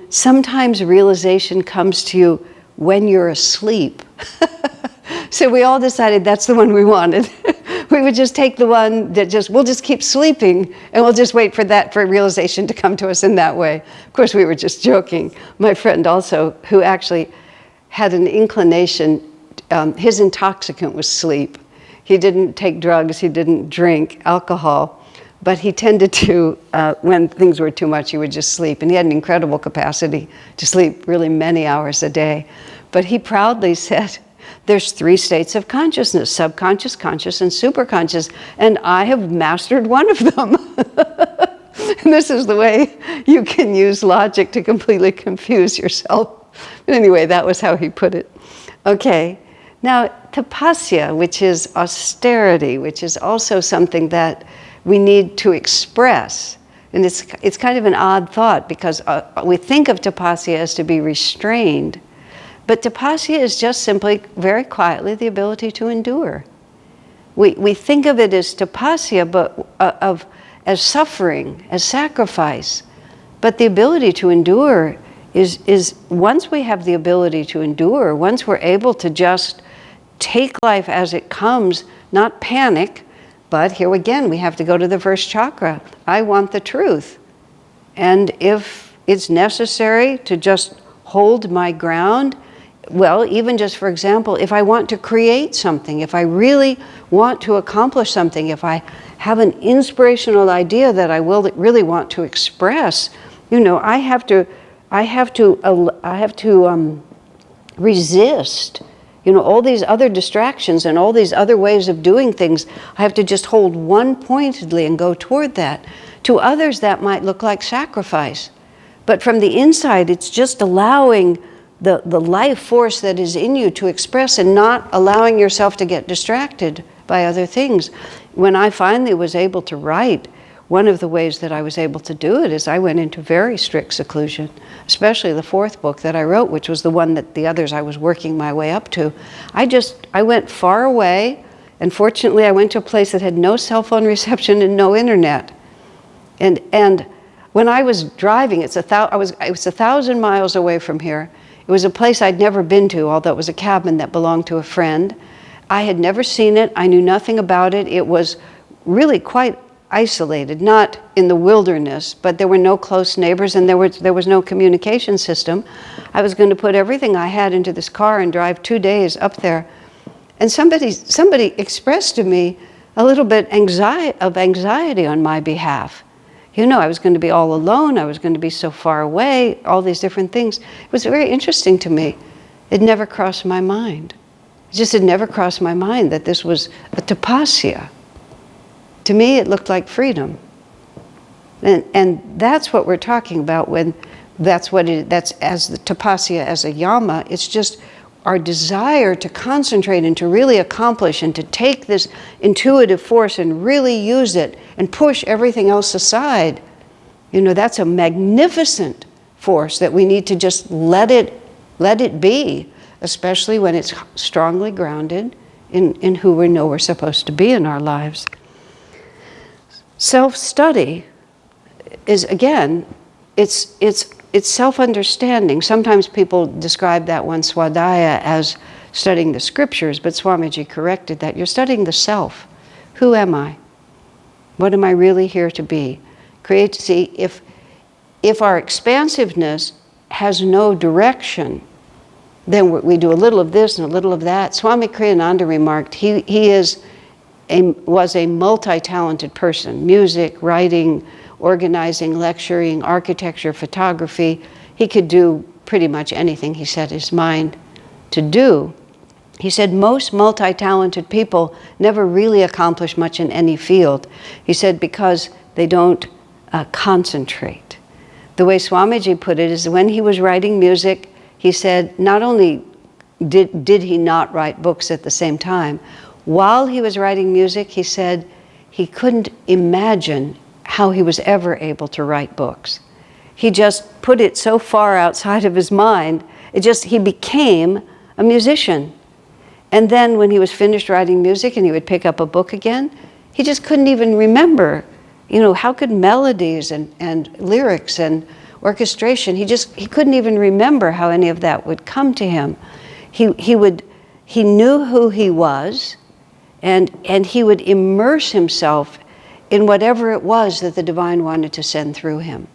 sometimes realization comes to you when you're asleep. So we all decided that's the one we wanted. we would just take the one that we'll just keep sleeping, and we'll just wait for realization to come to us in that way. Of course, we were just joking. My friend also, who actually had an inclination, his intoxicant was sleep. He didn't take drugs, he didn't drink alcohol, but he tended to, when things were too much, he would just sleep. And he had an incredible capacity to sleep really many hours a day. But he proudly said, there's 3 states of consciousness: subconscious, conscious, and superconscious, and I have mastered one of them. And this is the way you can use logic to completely confuse yourself. But anyway, that was how he put it. Okay, now tapasya, which is austerity, which is also something that we need to express. And it's kind of an odd thought, because we think of tapasya as to be restrained. But tapasya is just simply, very quietly, the ability to endure. We think of it as tapasya, but as suffering, as sacrifice. But the ability to endure is once we have the ability to endure, once we're able to just take life as it comes, not panic, but here again, we have to go to the first chakra. I want the truth. And if it's necessary to just hold my ground, well, even just for example, if I want to create something, if I really want to accomplish something, if I have an inspirational idea that I will really want to express, I have to resist, all these other distractions and all these other ways of doing things. I have to just hold one pointedly and go toward that. To others, that might look like sacrifice. But from the inside, it's just allowing the life force that is in you to express, and not allowing yourself to get distracted by other things. When I finally was able to write, one of the ways that I was able to do it is I went into very strict seclusion, especially the 4th book that I wrote, which was the one that the others I was working my way up to. I went far away, and fortunately I went to a place that had no cell phone reception and no internet. And when I was driving, it was 1,000 miles away from here. It was a place I'd never been to, although it was a cabin that belonged to a friend. I had never seen it. I knew nothing about it. It was really quite isolated, not in the wilderness, but there were no close neighbors, and there was no communication system. I was going to put everything I had into this car and drive 2 days up there. And somebody expressed to me a little bit of anxiety on my behalf. I was going to be all alone, I was going to be so far away, all these different things. It was very interesting to me. It never crossed my mind. It had never crossed my mind that this was a tapasya. To me, it looked like freedom. And that's what we're talking about when that's as the tapasya as a yama. It's just our desire to concentrate and to really accomplish and to take this intuitive force and really use it and push everything else aside. That's a magnificent force that we need to just let it be, especially when it's strongly grounded in who we know we're supposed to be in our lives. Self-study is, again, it's self-understanding. Sometimes people describe that one swadhyaya as studying the scriptures, but Swamiji corrected that. You're studying the self. Who am I? What am I really here to be? See, if our expansiveness has no direction, then we do a little of this and a little of that. Swami Kriyananda remarked he was a multi-talented person: music, writing, organizing, lecturing, architecture, photography. He could do pretty much anything he set his mind to do. He said most multi-talented people never really accomplish much in any field. He said because they don't concentrate. The way Swamiji put it is when he was writing music, he said not only did he not write books at the same time, while he was writing music, he said he couldn't imagine how he was ever able to write books. He just put it so far outside of his mind, he became a musician. And then when he was finished writing music and he would pick up a book again, he just couldn't even remember, how could melodies and lyrics and orchestration, he couldn't even remember how any of that would come to him. He knew who he was, And he would immerse himself in whatever it was that the divine wanted to send through him,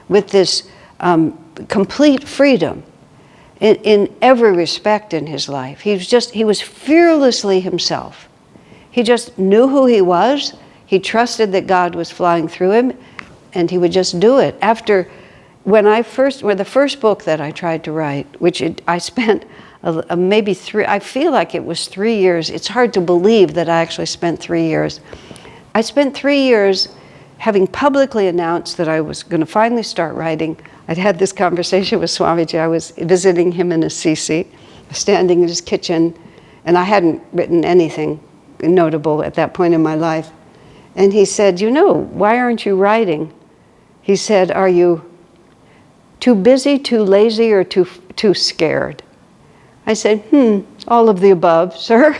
with this complete freedom in every respect in his life. He was fearlessly himself. He just knew who he was. He trusted that God was flying through him, and he would just do it. The first book that I tried to write, I spent maybe I feel like it was 3 years. It's hard to believe that I actually spent 3 years. I spent 3 years having publicly announced that I was going to finally start writing. I'd had this conversation with Swamiji. I was visiting him in Assisi, standing in his kitchen, and I hadn't written anything notable at that point in my life. And he said, why aren't you writing? He said, are you too busy, too lazy, or too scared? I said, all of the above, sir.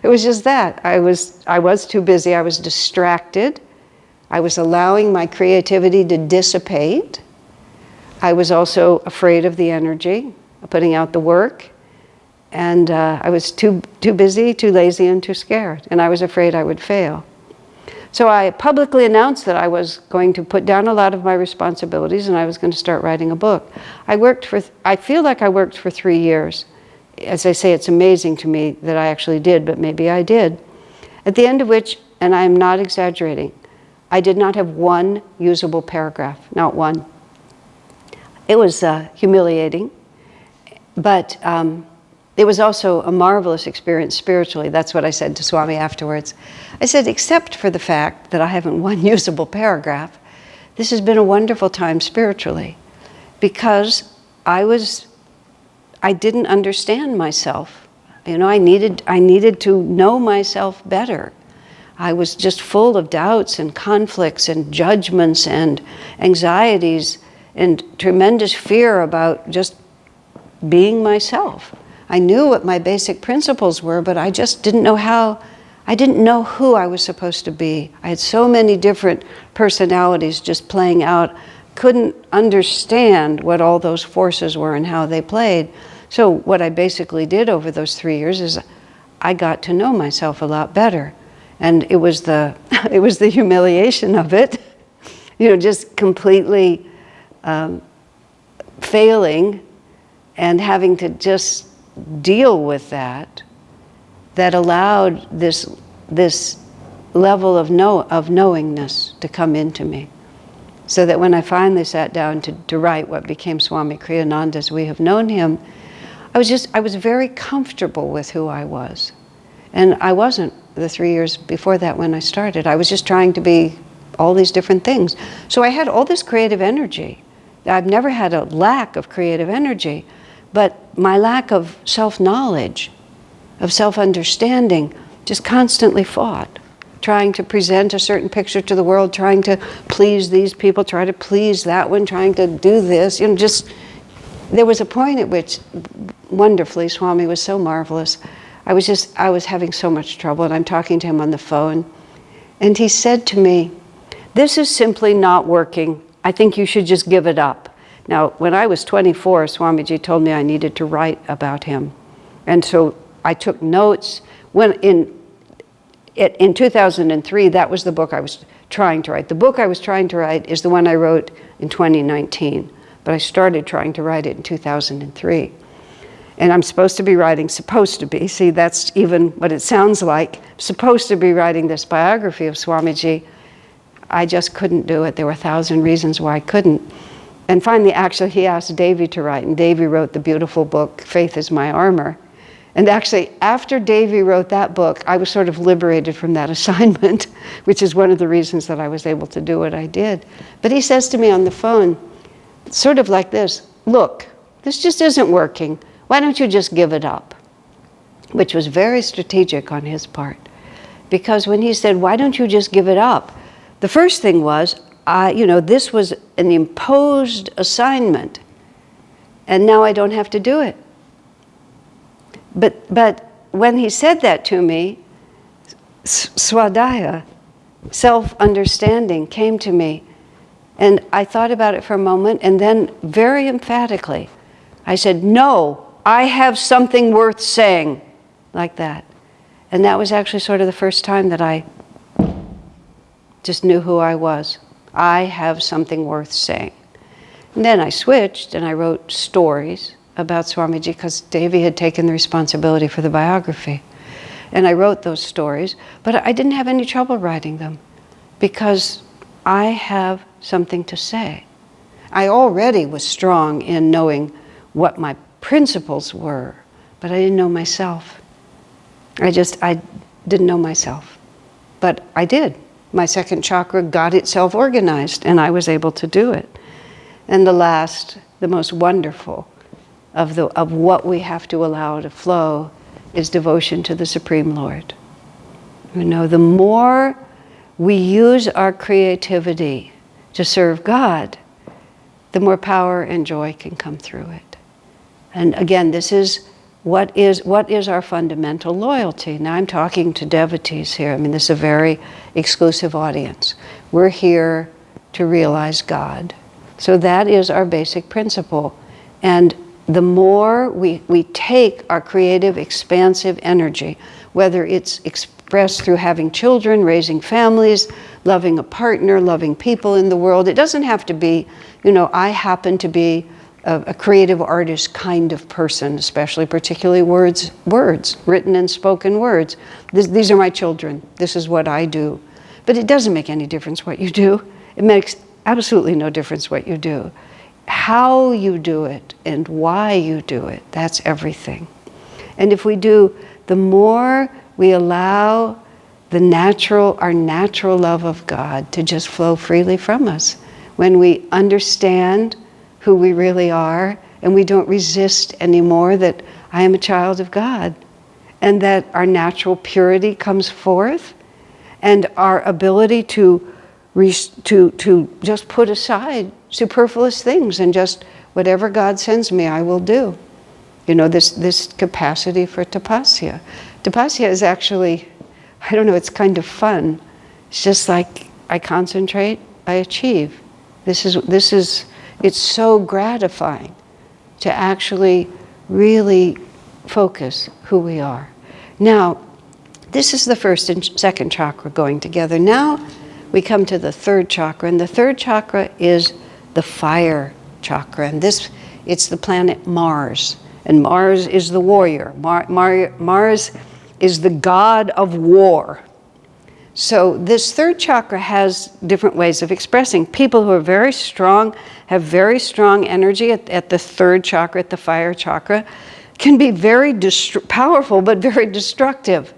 It was just that. I was too busy. I was distracted. I was allowing my creativity to dissipate. I was also afraid of the energy, of putting out the work. And I was too busy, too lazy, and too scared. And I was afraid I would fail. So I publicly announced that I was going to put down a lot of my responsibilities and I was going to start writing a book. I feel like I worked for 3 years. As I say, it's amazing to me that I actually did, but maybe I did. At the end of which, and I'm not exaggerating, I did not have one usable paragraph, not one. It was humiliating, but it was also a marvelous experience spiritually. That's what I said to Swami afterwards. I said, except for the fact that I haven't one usable paragraph, this has been a wonderful time spiritually, because I didn't understand myself. I needed to know myself better. I was just full of doubts and conflicts and judgments and anxieties and tremendous fear about just being myself. I knew what my basic principles were, but I just didn't know I didn't know who I was supposed to be. I had so many different personalities just playing out, couldn't understand what all those forces were and how they played. So what I basically did over those 3 years is I got to know myself a lot better. And it was the humiliation of it, just completely failing and having to just deal with that allowed this level of knowingness to come into me. So that when I finally sat down to write what became Swami Kriyananda as we have known him, I was very comfortable with who I was. And I wasn't the 3 years before that when I started. I was just trying to be all these different things. So I had all this creative energy. I've never had a lack of creative energy, but my lack of self-knowledge, of self-understanding, just constantly fought, trying to present a certain picture to the world, trying to please these people, trying to please that one, trying to do this. There was a point at which, wonderfully, Swami was so marvelous. I was having so much trouble, and I'm talking to him on the phone, and he said to me, "This is simply not working. I think you should just give it up." Now, when I was 24, Swamiji told me I needed to write about him. And so I took notes. In 2003, that was the book I was trying to write. The book I was trying to write is the one I wrote in 2019, but I started trying to write it in 2003. And I'm supposed to be, see, that's even what it sounds like, supposed to be writing this biography of Swamiji. I just couldn't do it. There were 1,000 reasons why I couldn't. And finally, actually, he asked Davy to write, and Davy wrote the beautiful book, Faith is My Armor. And actually, after Davy wrote that book, I was sort of liberated from that assignment, which is one of the reasons that I was able to do what I did. But he says to me on the phone, sort of like this, "Look, this just isn't working. Why don't you just give it up?" Which was very strategic on his part. Because when he said, "Why don't you just give it up?" the first thing was, this was an imposed assignment, and now I don't have to do it. But when he said that to me, swadhyaya, self-understanding, came to me. And I thought about it for a moment, and then very emphatically, I said, "No, I have something worth saying," like that. And that was actually sort of the first time that I just knew who I was. I have something worth saying. And then I switched and I wrote stories about Swamiji because Devi had taken the responsibility for the biography. And I wrote those stories, but I didn't have any trouble writing them because I have something to say. I already was strong in knowing what my principles were, but I didn't know myself. I didn't know myself, but I did. My second chakra got itself organized and I was able to do it. And the most wonderful of what we have to allow to flow is devotion to the Supreme Lord. You know, the more we use our creativity to serve God, the more power and joy can come through it. And again, this is what is our fundamental loyalty. Now I'm talking to devotees here. I mean, this is a very exclusive audience. We're here to realize God. So that is our basic principle. And the more we take our creative, expansive energy, whether it's expressed through having children, raising families, loving a partner, loving people in the world. It doesn't have to be, I happen to be a creative artist kind of person, particularly words, written and spoken words. These are my children. This is what I do. But it doesn't make any difference what you do. It makes absolutely no difference what you do. How you do it and why you do it, that's everything. And if we do, the more we allow our natural love of God to just flow freely from us. When we understand who we really are and we don't resist anymore that I am a child of God and that our natural purity comes forth and our ability to just put aside superfluous things and just whatever God sends me, I will do. This capacity for tapasya. Tapasya is actually, it's kind of fun. It's just like I concentrate, I achieve. It's so gratifying to actually really focus who we are. Now, this is the first and second chakra going together. Now we come to the third chakra, and the third chakra is the fire chakra, and it's the planet Mars, and Mars is the warrior. Mars is the god of war. So this third chakra has different ways of expressing. People who are very strong, have very strong energy at the third chakra, at the fire chakra, can be very powerful but very destructive.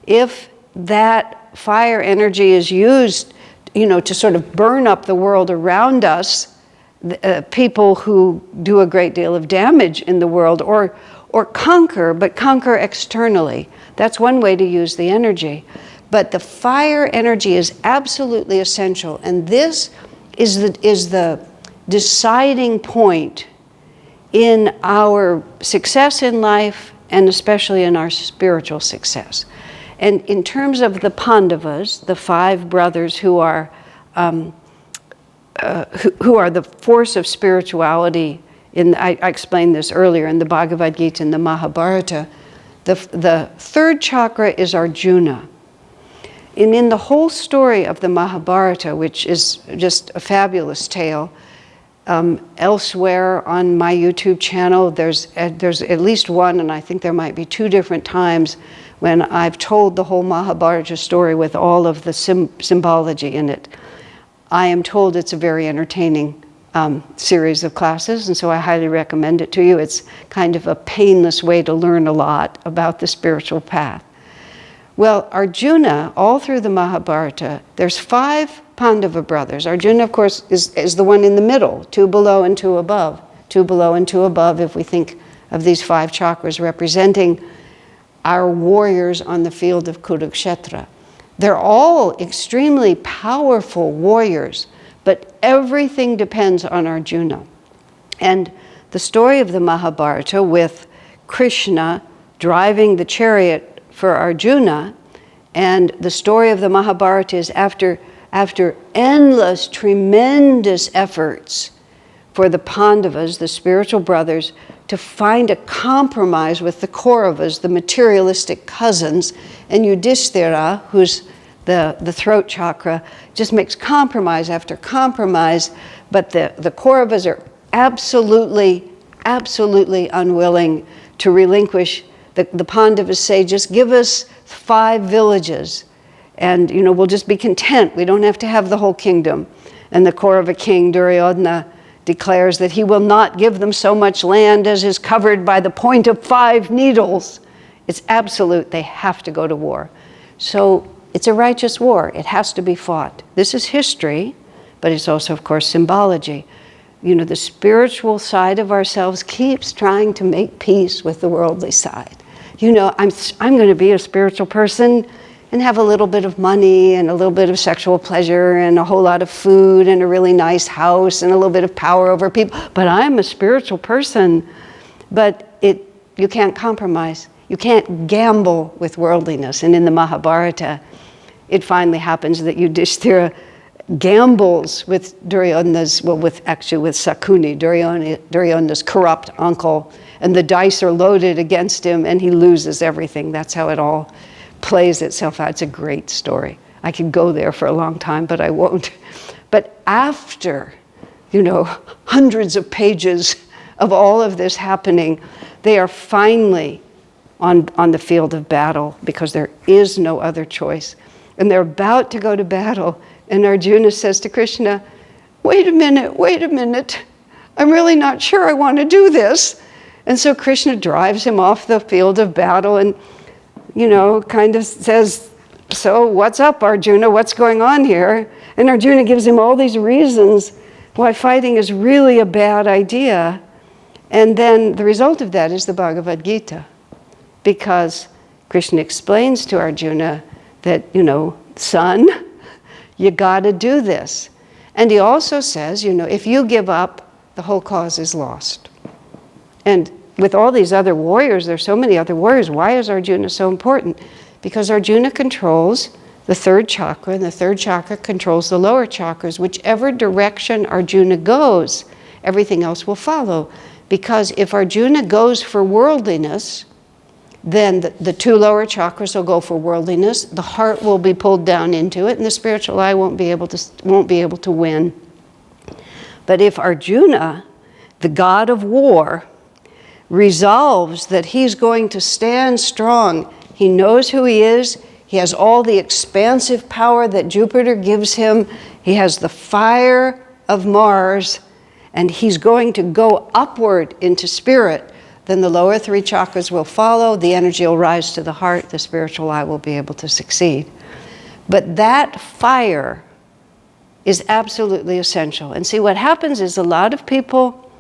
If that fire energy is used, to sort of burn up the world around us, people who do a great deal of damage in the world, or conquer, but conquer externally. That's one way to use the energy. But the fire energy is absolutely essential, and this is the deciding point in our success in life, and especially in our spiritual success. And in terms of the Pandavas, the 5 brothers who are the force of spirituality, I explained this earlier in the Bhagavad Gita and the Mahabharata, the third chakra is Arjuna. And in the whole story of the Mahabharata, which is just a fabulous tale, elsewhere on my YouTube channel, there's at least one, and I think there might be 2 different times when I've told the whole Mahabharata story with all of the symbology in it. I am told it's a very entertaining series of classes, and so I highly recommend it to you. It's kind of a painless way to learn a lot about the spiritual path. Well, Arjuna, all through the Mahabharata, there's 5 Pandava brothers. Arjuna, of course, is the one in the middle, 2 below and 2 above. 2 below and 2 above, if we think of these 5 chakras representing our warriors on the field of Kurukshetra. They're all extremely powerful warriors, but everything depends on Arjuna. And the story of the Mahabharata with Krishna driving the chariot for Arjuna, and the story of the Mahabharata is after endless, tremendous efforts for the Pandavas, the spiritual brothers, to find a compromise with the Kauravas, the materialistic cousins, and Yudhishthira, who's the throat chakra, just makes compromise after compromise, but the Kauravas are absolutely unwilling to relinquish. The Pandavas say, just give us 5 villages, and we'll just be content. We don't have to have the whole kingdom. And the Kaurava king, Duryodhana, declares that he will not give them so much land as is covered by the point of 5 needles. It's absolute. They have to go to war. So it's a righteous war. It has to be fought. This is history, but it's also, of course, symbology. The spiritual side of ourselves keeps trying to make peace with the worldly side. I'm going to be a spiritual person and have a little bit of money and a little bit of sexual pleasure and a whole lot of food and a really nice house and a little bit of power over people. But I'm a spiritual person. But you can't compromise. You can't gamble with worldliness. And in the Mahabharata, it finally happens that Yudhishthira gambles with with Sakuni, Duryodhana's corrupt uncle, and the dice are loaded against him and he loses everything. That's how it all plays itself out. It's a great story. I could go there for a long time, but I won't. But after, hundreds of pages of all of this happening, they are finally on the field of battle because there is no other choice. And they're about to go to battle, and Arjuna says to Krishna, wait a minute, I'm really not sure I want to do this. And so Krishna drives him off the field of battle and kind of says, so what's up, Arjuna? What's going on here? And Arjuna gives him all these reasons why fighting is really a bad idea. And then the result of that is the Bhagavad Gita. Because Krishna explains to Arjuna that, son, you got to do this. And he also says, if you give up, the whole cause is lost. And with all these other warriors, there's so many other warriors. Why is Arjuna so important? Because Arjuna controls the 3rd chakra, and the 3rd chakra controls the lower chakras. Whichever direction Arjuna goes, everything else will follow. Because if Arjuna goes for worldliness, then the 2 lower chakras will go for worldliness. The heart will be pulled down into it, and the spiritual eye won't be able to win. But if Arjuna, the god of war, resolves that he's going to stand strong, he knows who he is, he has all the expansive power that Jupiter gives him, he has the fire of Mars, and he's going to go upward into spirit, then the lower 3 chakras will follow, the energy will rise to the heart, the spiritual eye will be able to succeed. But that fire is absolutely essential. And see, what happens is a lot of people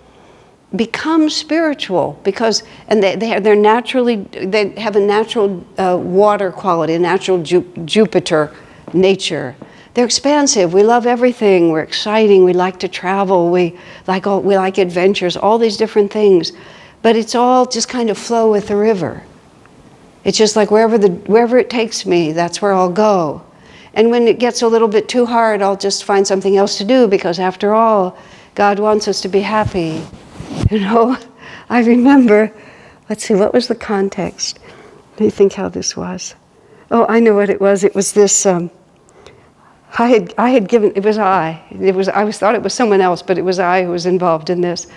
become spiritual because, and they have a natural water quality, a natural Jupiter nature. They're expansive. We love everything. We're exciting. We like to travel. We like adventures. All these different things, but it's all just kind of flow with the river. It's just like wherever it takes me, that's where I'll go. And when it gets a little bit too hard, I'll just find something else to do because, after all, God wants us to be happy. I remember, let's see, what was the context? Let me think how this was. Oh, I know what it was. It was this, I always thought it was someone else, but it was I who was involved in this.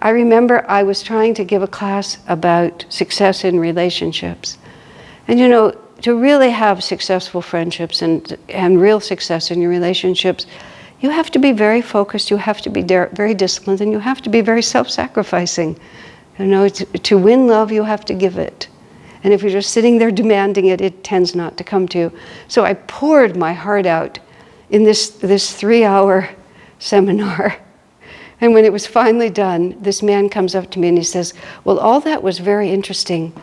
I remember I was trying to give a class about success in relationships. And to really have successful friendships and real success in your relationships, you have to be very focused, you have to be very disciplined, and you have to be very self-sacrificing. To win love, you have to give it. And if you're just sitting there demanding it, it tends not to come to you. So I poured my heart out in this 3-hour seminar. And when it was finally done, this man comes up to me and he says, well, all that was very interesting,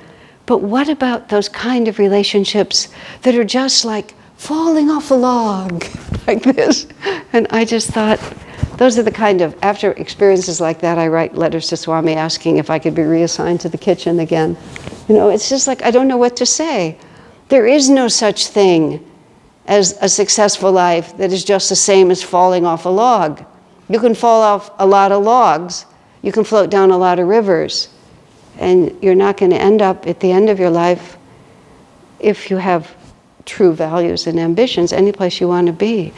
but what about those kind of relationships that are just like falling off a log, like this? And I just thought, those are the kind of, after experiences like that, I write letters to Swami asking if I could be reassigned to the kitchen again. It's just like, I don't know what to say. There is no such thing as a successful life that is just the same as falling off a log. You can fall off a lot of logs. You can float down a lot of rivers. And you're not going to end up at the end of your life, if you have true values and ambitions, any place you want to be.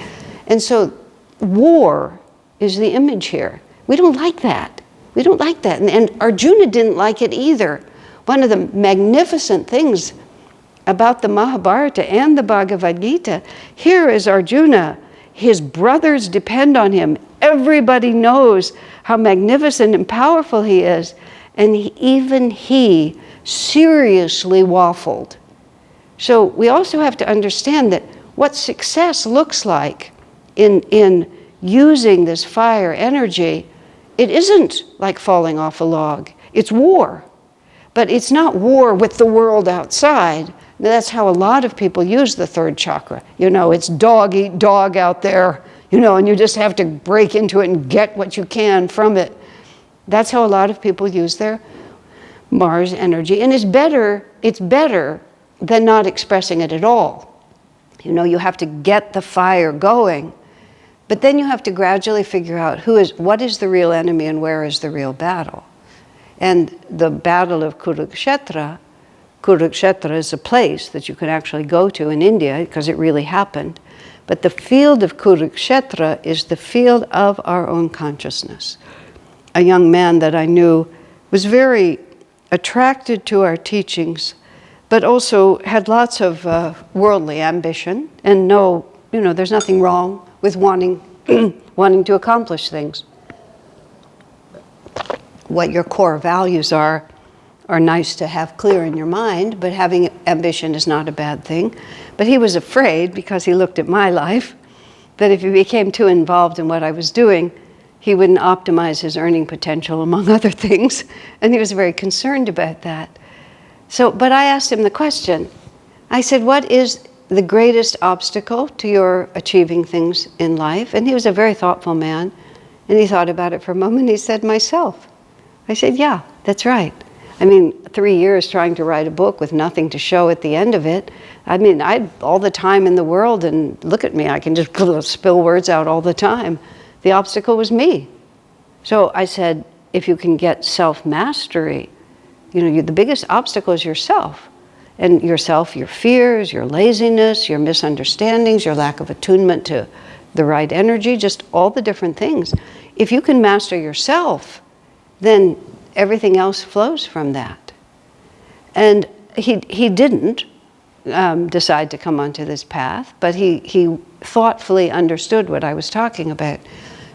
And so war is the image here. We don't like that. We don't like that. And Arjuna didn't like it either. One of the magnificent things about the Mahabharata and the Bhagavad Gita, here is Arjuna. His brothers depend on him. Everybody knows how magnificent and powerful he is. And even he seriously waffled. So we also have to understand that what success looks like in using this fire energy, it isn't like falling off a log. It's war. But it's not war with the world outside. That's how a lot of people use the third chakra. It's dog eat dog out there, and you just have to break into it and get what you can from it. That's how a lot of people use their Mars energy. And it's better than not expressing it at all. You have to get the fire going, but then you have to gradually figure out what is the real enemy and where is the real battle. And the battle of Kurukshetra is a place that you can actually go to in India because it really happened. But the field of Kurukshetra is the field of our own consciousness. A young man that I knew was very attracted to our teachings, but also had lots of worldly ambition. And there's nothing wrong with wanting to accomplish things. What your core values are nice to have clear in your mind, but having ambition is not a bad thing. But he was afraid, because he looked at my life, that if he became too involved in what I was doing, he wouldn't optimize his earning potential, among other things. And he was very concerned about that. But I asked him the question. I said, what is the greatest obstacle to your achieving things in life? And he was a very thoughtful man. And he thought about it for a moment. He said, myself. I said, yeah, that's right. 3 years trying to write a book with nothing to show at the end of it. I had all the time in the world, and look at me, I can just spill words out all the time. The obstacle was me. So I said, if you can get self-mastery, the biggest obstacle is yourself. And yourself, your fears, your laziness, your misunderstandings, your lack of attunement to the right energy, just all the different things. If you can master yourself, then everything else flows from that. And he didn't decide to come onto this path, but he thoughtfully understood what I was talking about.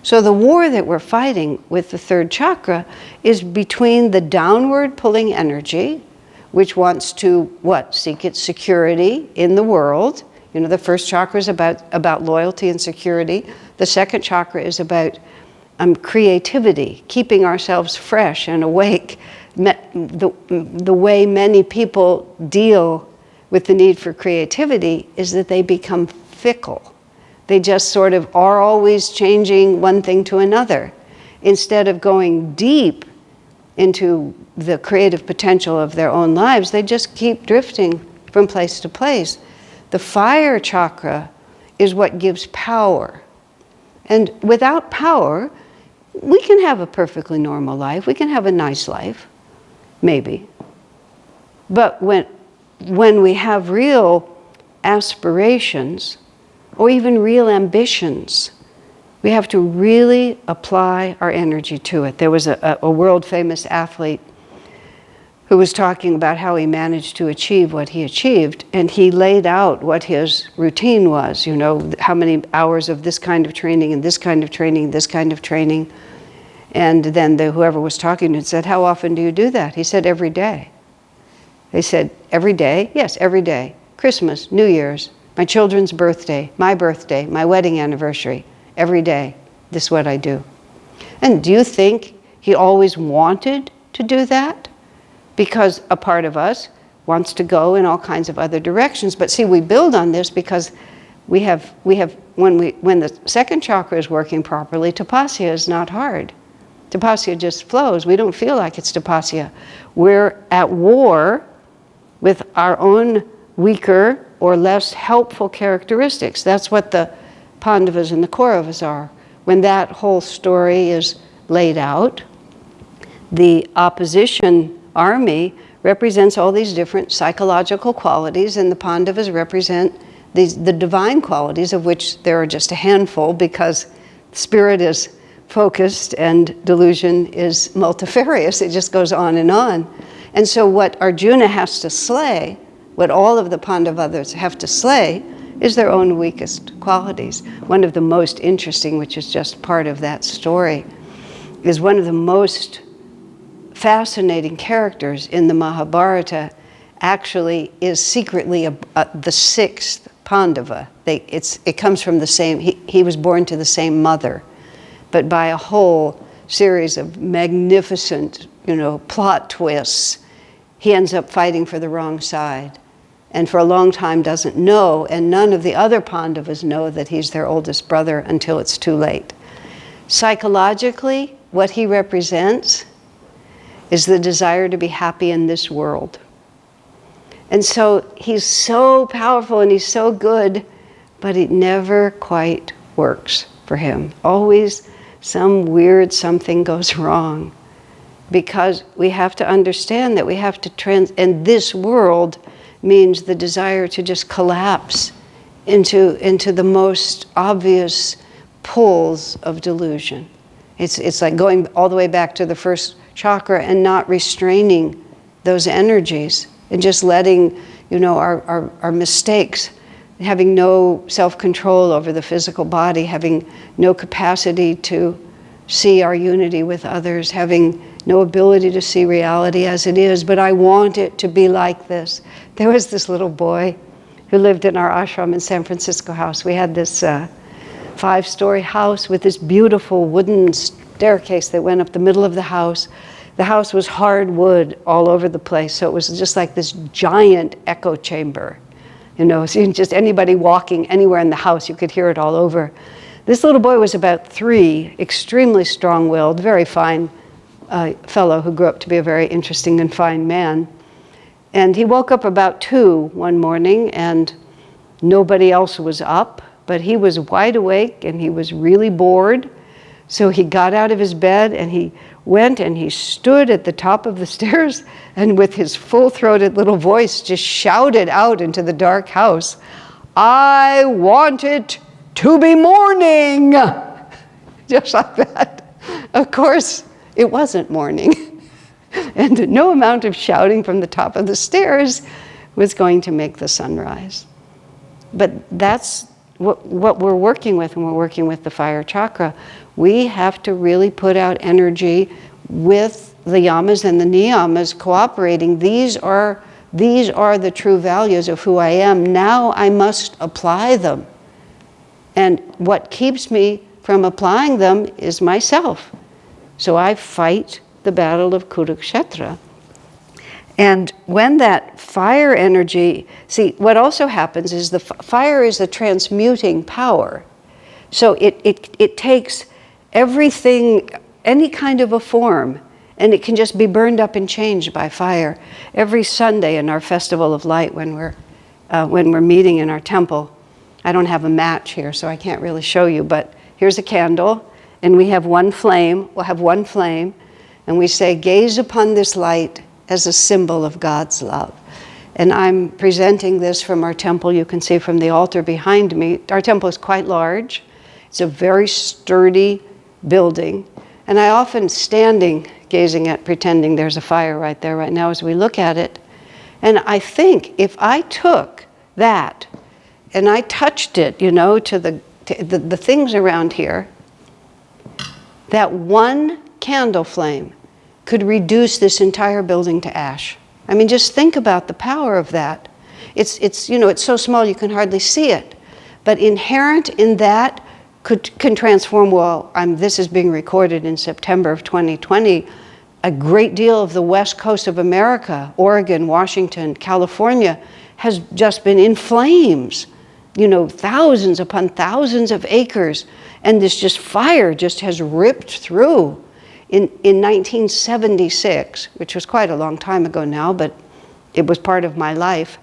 So the war that we're fighting with the third chakra is between the downward pulling energy, which wants to, seek its security in the world. The first chakra is about loyalty and security. The second chakra is about creativity, keeping ourselves fresh and awake. The way many people deal with the need for creativity is that they become fickle. They just sort of are always changing one thing to another. Instead of going deep into the creative potential of their own lives, they just keep drifting from place to place. The fire chakra is what gives power. And without power, we can have a perfectly normal life. We can have a nice life, maybe. But when we have real aspirations, or even real ambitions, we have to really apply our energy to it. There was a world-famous athlete who was talking about how he managed to achieve what he achieved, and he laid out what his routine was, how many hours of this kind of training and this kind of training, this kind of training. And then whoever was talking to him said, how often do you do that? He said, every day. They said, every day? Yes, every day. Christmas, New Year's, my children's birthday, my wedding anniversary, every day. This is what I do. And do you think he always wanted to do that? Because a part of us wants to go in all kinds of other directions. But see, we build on this because we have when the second chakra is working properly, tapasya is not hard. Tapasya just flows. We don't feel like it's tapasya. We're at war with our own weaker or less helpful characteristics. That's what the Pandavas and the Kauravas are. When that whole story is laid out, the opposition army represents all these different psychological qualities, and the Pandavas represent the divine qualities, of which there are just a handful, because spirit is focused and delusion is multifarious. It just goes on. And so what Arjuna has to slay, what all of the Pandavas have to slay, is their own weakest qualities. One of the most interesting, which is just part of that story, is one of the most fascinating characters in the Mahabharata actually is secretly the sixth Pandava. It comes from the same, he was born to the same mother, but by a whole series of magnificent, plot twists, he ends up fighting for the wrong side. And for a long time doesn't know, and none of the other Pandavas know that he's their oldest brother until it's too late. Psychologically, what he represents is the desire to be happy in this world. And so he's so powerful and he's so good, but it never quite works for him. Always some weird something goes wrong, because we have to understand that we have to and this world means the desire to just collapse into the most obvious pulls of delusion. It's like going all the way back to the first chakra and not restraining those energies and just letting, our mistakes, having no self-control over the physical body, having no capacity to see our unity with others, having no ability to see reality as it is, but I want it to be like this. There was this little boy who lived in our ashram in San Francisco house. We had this 5-story house with this beautiful wooden staircase that went up the middle of the house. The house was hardwood all over the place, so it was just like this giant echo chamber. So just anybody walking anywhere in the house, you could hear it all over. This little boy was about 3, extremely strong-willed, very fine fellow who grew up to be a very interesting and fine man. And he woke up about 2 one morning, and nobody else was up, but he was wide awake and he was really bored. So he got out of his bed and he went and he stood at the top of the stairs and with his full-throated little voice just shouted out into the dark house, "I want it to be morning!" Just like that. Of course, it wasn't morning. And no amount of shouting from the top of the stairs was going to make the sun rise. But that's what we're working with when we're working with the fire chakra. We have to really put out energy with the yamas and the niyamas cooperating. These are the true values of who I am. Now I must apply them. And what keeps me from applying them is myself. So I fight the battle of Kurukshetra. And when that fire energy, see, what also happens is the fire is a transmuting power. So it takes everything, any kind of a form, and it can just be burned up and changed by fire. Every Sunday in our Festival of Light, when we're meeting in our temple, I don't have a match here, so I can't really show you, but here's a candle, and we have one flame. We'll have one flame, and we say, "Gaze upon this light as a symbol of God's love." And I'm presenting this from our temple. You can see from the altar behind me. Our temple is quite large. It's a very sturdy building. And I often standing, gazing at, pretending there's a fire right there right now as we look at it. And I think if I took that and I touched it, to the things around here, that one candle flame could reduce this entire building to ash. I mean, just think about the power of that. It's so small you can hardly see it, but inherent in that can transform. This is being recorded in September of 2020. A great deal of the west coast of America, Oregon, Washington, California, has just been in flames. Thousands upon thousands of acres, and this just fire just has ripped through. In 1976, which was quite a long time ago now, but it was part of my life,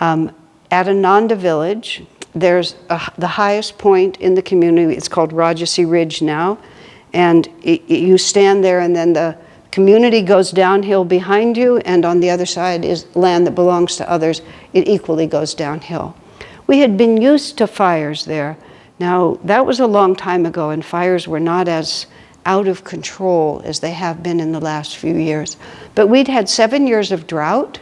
at Ananda village, there's the highest point in the community. It's called Rajasi Ridge now, and you stand there, and then the community goes downhill behind you, and on the other side is land that belongs to others. It equally goes downhill. We had been used to fires there. Now, that was a long time ago, and fires were not as out of control as they have been in the last few years. But we'd had 7 years of drought,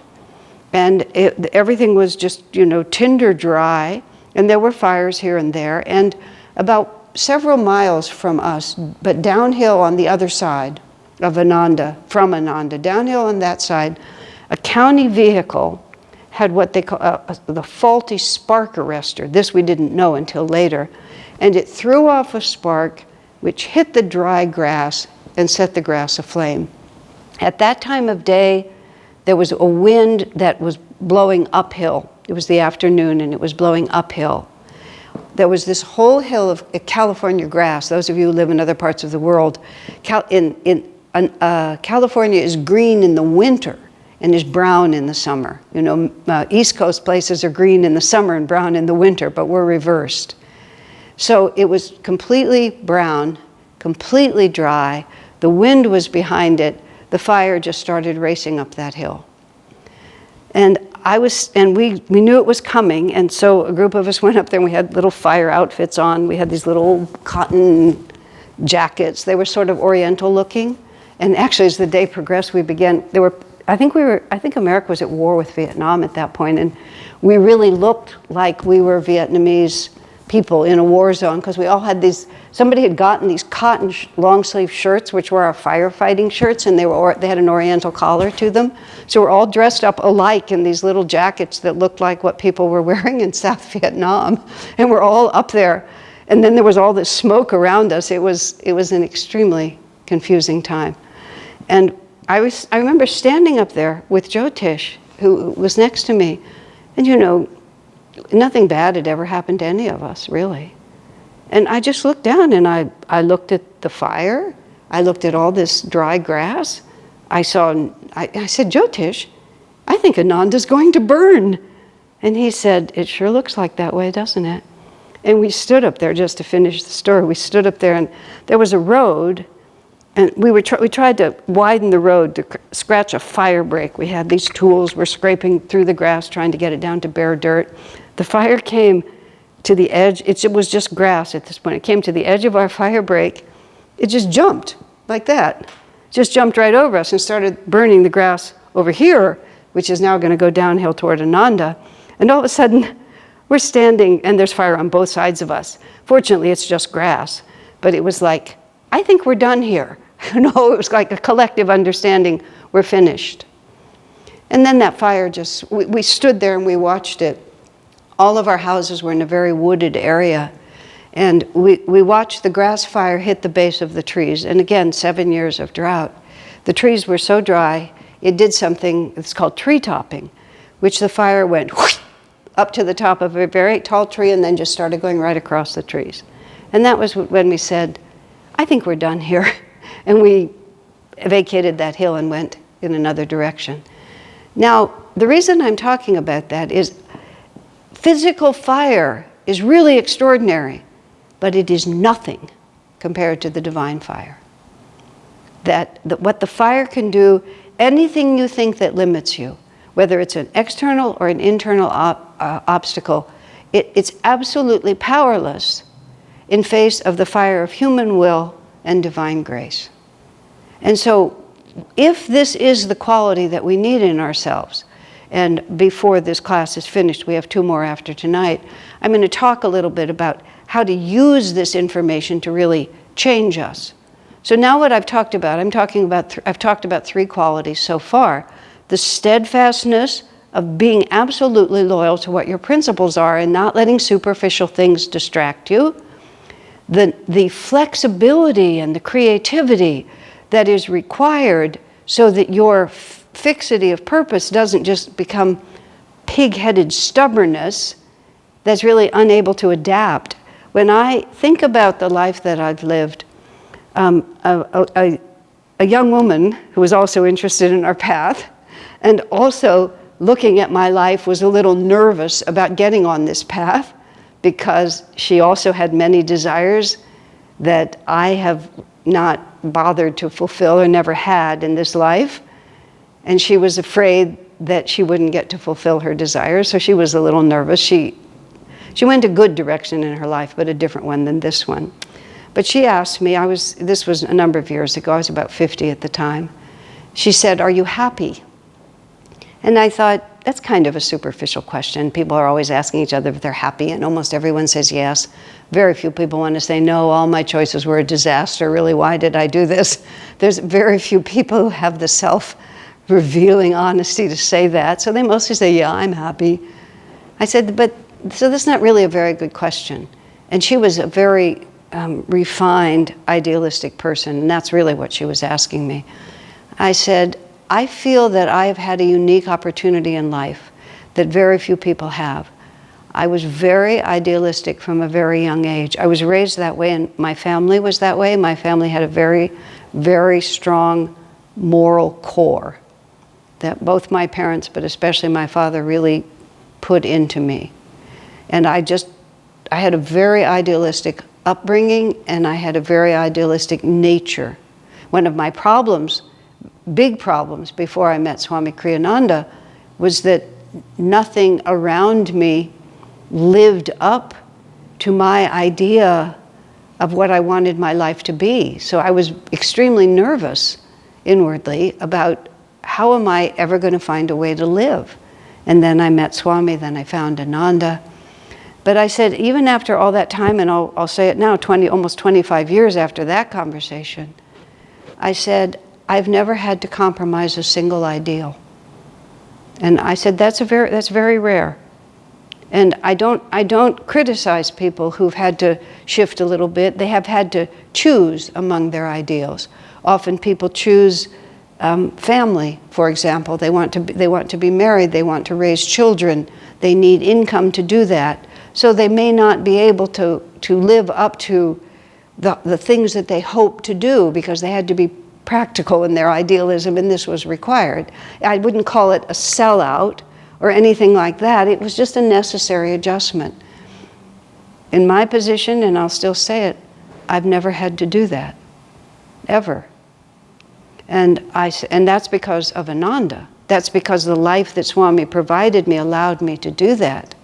and everything was just, tinder dry, and there were fires here and there. And about several miles from us, but downhill on the other side of Ananda, from Ananda, downhill on that side, a county vehicle had what they call the faulty spark arrestor. This we didn't know until later. And it threw off a spark which hit the dry grass and set the grass aflame. At that time of day, there was a wind that was blowing uphill. It was the afternoon and it was blowing uphill. There was this whole hill of California grass. Those of you who live in other parts of the world, California is green in the winter and is brown in the summer. East Coast places are green in the summer and brown in the winter, but we're reversed. So it was completely brown, completely dry. The wind was behind it. The fire just started racing up that hill. And we knew it was coming, and so a group of us went up there and we had little fire outfits on. We had these little cotton jackets. They were sort of oriental looking. And actually, as the day progressed, I think America was at war with Vietnam at that point, and we really looked like we were Vietnamese people in a war zone, because we all had somebody had gotten these cotton long sleeve shirts, which were our firefighting shirts, and they had an oriental collar to them. So we're all dressed up alike in these little jackets that looked like what people were wearing in South Vietnam, and we're all up there. And then there was all this smoke around us. It was an extremely confusing time. And I remember standing up there with Jyotish, who was next to me, and nothing bad had ever happened to any of us, really. And I just looked down and I looked at the fire. I looked at all this dry grass. I said, Jyotish, I think Ananda's going to burn. And he said, it sure looks like that way, doesn't it? And we stood up there, just to finish the story. We stood up there and there was a road, and we tried to widen the road to scratch a fire break. We had these tools. We're scraping through the grass, trying to get it down to bare dirt. The fire came to the edge. It was just grass at this point. It came to the edge of our fire break. It just jumped like that. Just jumped right over us and started burning the grass over here, which is now going to go downhill toward Ananda. And all of a sudden, we're standing, and there's fire on both sides of us. Fortunately, it's just grass. But it was like, I think we're done here. It was like a collective understanding, we're finished. And then that fire we stood there and we watched it. All of our houses were in a very wooded area. And we watched the grass fire hit the base of the trees. And again, 7 years of drought. The trees were so dry, it did something, it's called tree topping, which the fire went up to the top of a very tall tree and then just started going right across the trees. And that was when we said, I think we're done here. And we vacated that hill and went in another direction. Now, the reason I'm talking about that is physical fire is really extraordinary, but it is nothing compared to the divine fire. That what the fire can do, anything you think that limits you, whether it's an external or an internal obstacle, it's absolutely powerless in face of the fire of human will and divine grace. And so, if this is the quality that we need in ourselves, and before this class is finished, we have 2 more after tonight, I'm going to talk a little bit about how to use this information to really change us. So now what I've talked about, I've talked about 3 qualities so far. The steadfastness of being absolutely loyal to what your principles are and not letting superficial things distract you. The flexibility and the creativity that is required so that your fixity of purpose doesn't just become pig-headed stubbornness that's really unable to adapt. When I think about the life that I've lived, a young woman who was also interested in our path and also looking at my life was a little nervous about getting on this path because she also had many desires that I have not bothered to fulfill or never had in this life. And she was afraid that she wouldn't get to fulfill her desires, so she was a little nervous. She went a good direction in her life, but a different one than this one. But she asked me, this was a number of years ago, I was about 50 at the time. She said, "Are you happy?" And I thought, that's kind of a superficial question. People are always asking each other if they're happy, and almost everyone says yes. Very few people want to say, no, all my choices were a disaster. Really, why did I do this? There's very few people who have the self-revealing honesty to say that. So they mostly say, yeah, I'm happy. I said, so that's not really a very good question. And she was a very refined, idealistic person, and that's really what she was asking me. I said, I feel that I have had a unique opportunity in life that very few people have. I was very idealistic from a very young age. I was raised that way, and my family was that way. My family had a very, very strong moral core that both my parents, but especially my father, really put into me. And I had a very idealistic upbringing, and I had a very idealistic nature. One of my problems, big problems before I met Swami Kriyananda, was that nothing around me lived up to my idea of what I wanted my life to be. So I was extremely nervous inwardly about how am I ever going to find a way to live? And then I met Swami, then I found Ananda. But I said, even after all that time, and I'll say it now, almost 25 years after that conversation, I said, I've never had to compromise a single ideal. And I said, that's very rare. And I don't criticize people who've had to shift a little bit. They have had to choose among their ideals. Often people choose family, for example. They want to be married. They want to raise children. They need income to do that. So they may not be able to live up to the things that they hope to do because they had to be practical in their idealism, and this was required. I wouldn't call it a sellout or anything like that. It was just a necessary adjustment. In my position, and I'll still say it, I've never had to do that, ever. And that's because of Ananda. That's because the life that Swami provided me allowed me to do that.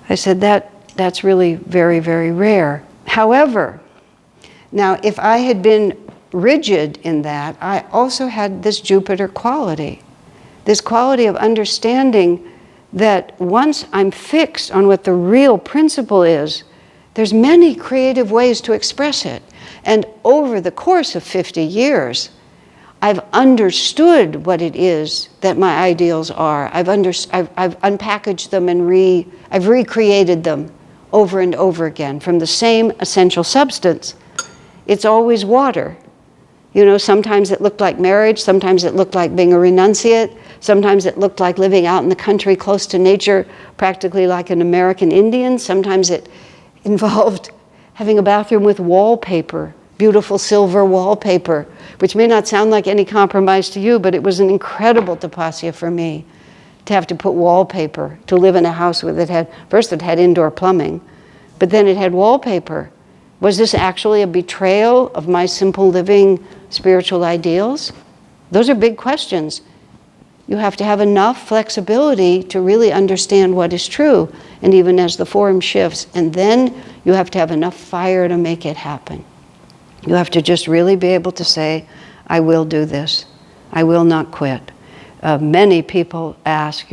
I said that's really very, very rare. However, now if I had been rigid in that, I also had this Jupiter quality, this quality of understanding that once I'm fixed on what the real principle is, there's many creative ways to express it. And over the course of 50 years, I've understood what it is that my ideals are. I've unpackaged them and I've recreated them over and over again from the same essential substance. It's always water. You know, sometimes it looked like marriage, sometimes it looked like being a renunciate, sometimes it looked like living out in the country close to nature, practically like an American Indian. Sometimes it involved having a bathroom with wallpaper, beautiful silver wallpaper, which may not sound like any compromise to you, but it was an incredible tapasya for me to have to put wallpaper, to live in a house with it had indoor plumbing, but then it had wallpaper. Was this actually a betrayal of my simple living spiritual ideals? Those are big questions. You have to have enough flexibility to really understand what is true, and even as the form shifts, and then you have to have enough fire to make it happen. You have to just really be able to say, I will do this. I will not quit. Many people ask,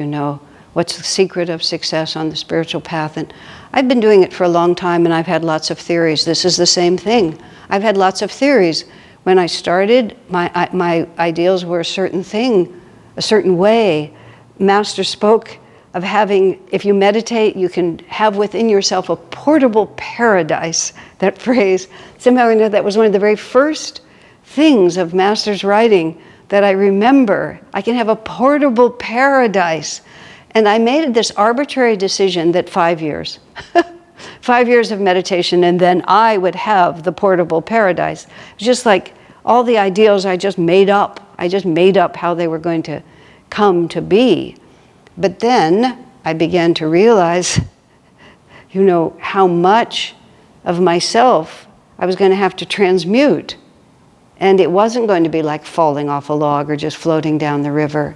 what's the secret of success on the spiritual path? And I've been doing it for a long time, and I've had lots of theories. This is the same thing. I've had lots of theories. When I started, my ideals were a certain thing, a certain way. Master spoke of having, if you meditate, you can have within yourself a portable paradise. That phrase, somehow that was one of the very first things of Master's writing that I remember. I can have a portable paradise. And I made this arbitrary decision that 5 years, 5 years of meditation, and then I would have the portable paradise. It was just like all the ideals I just made up. I just made up how they were going to come to be. But then I began to realize, how much of myself I was going to have to transmute. And it wasn't going to be like falling off a log or just floating down the river.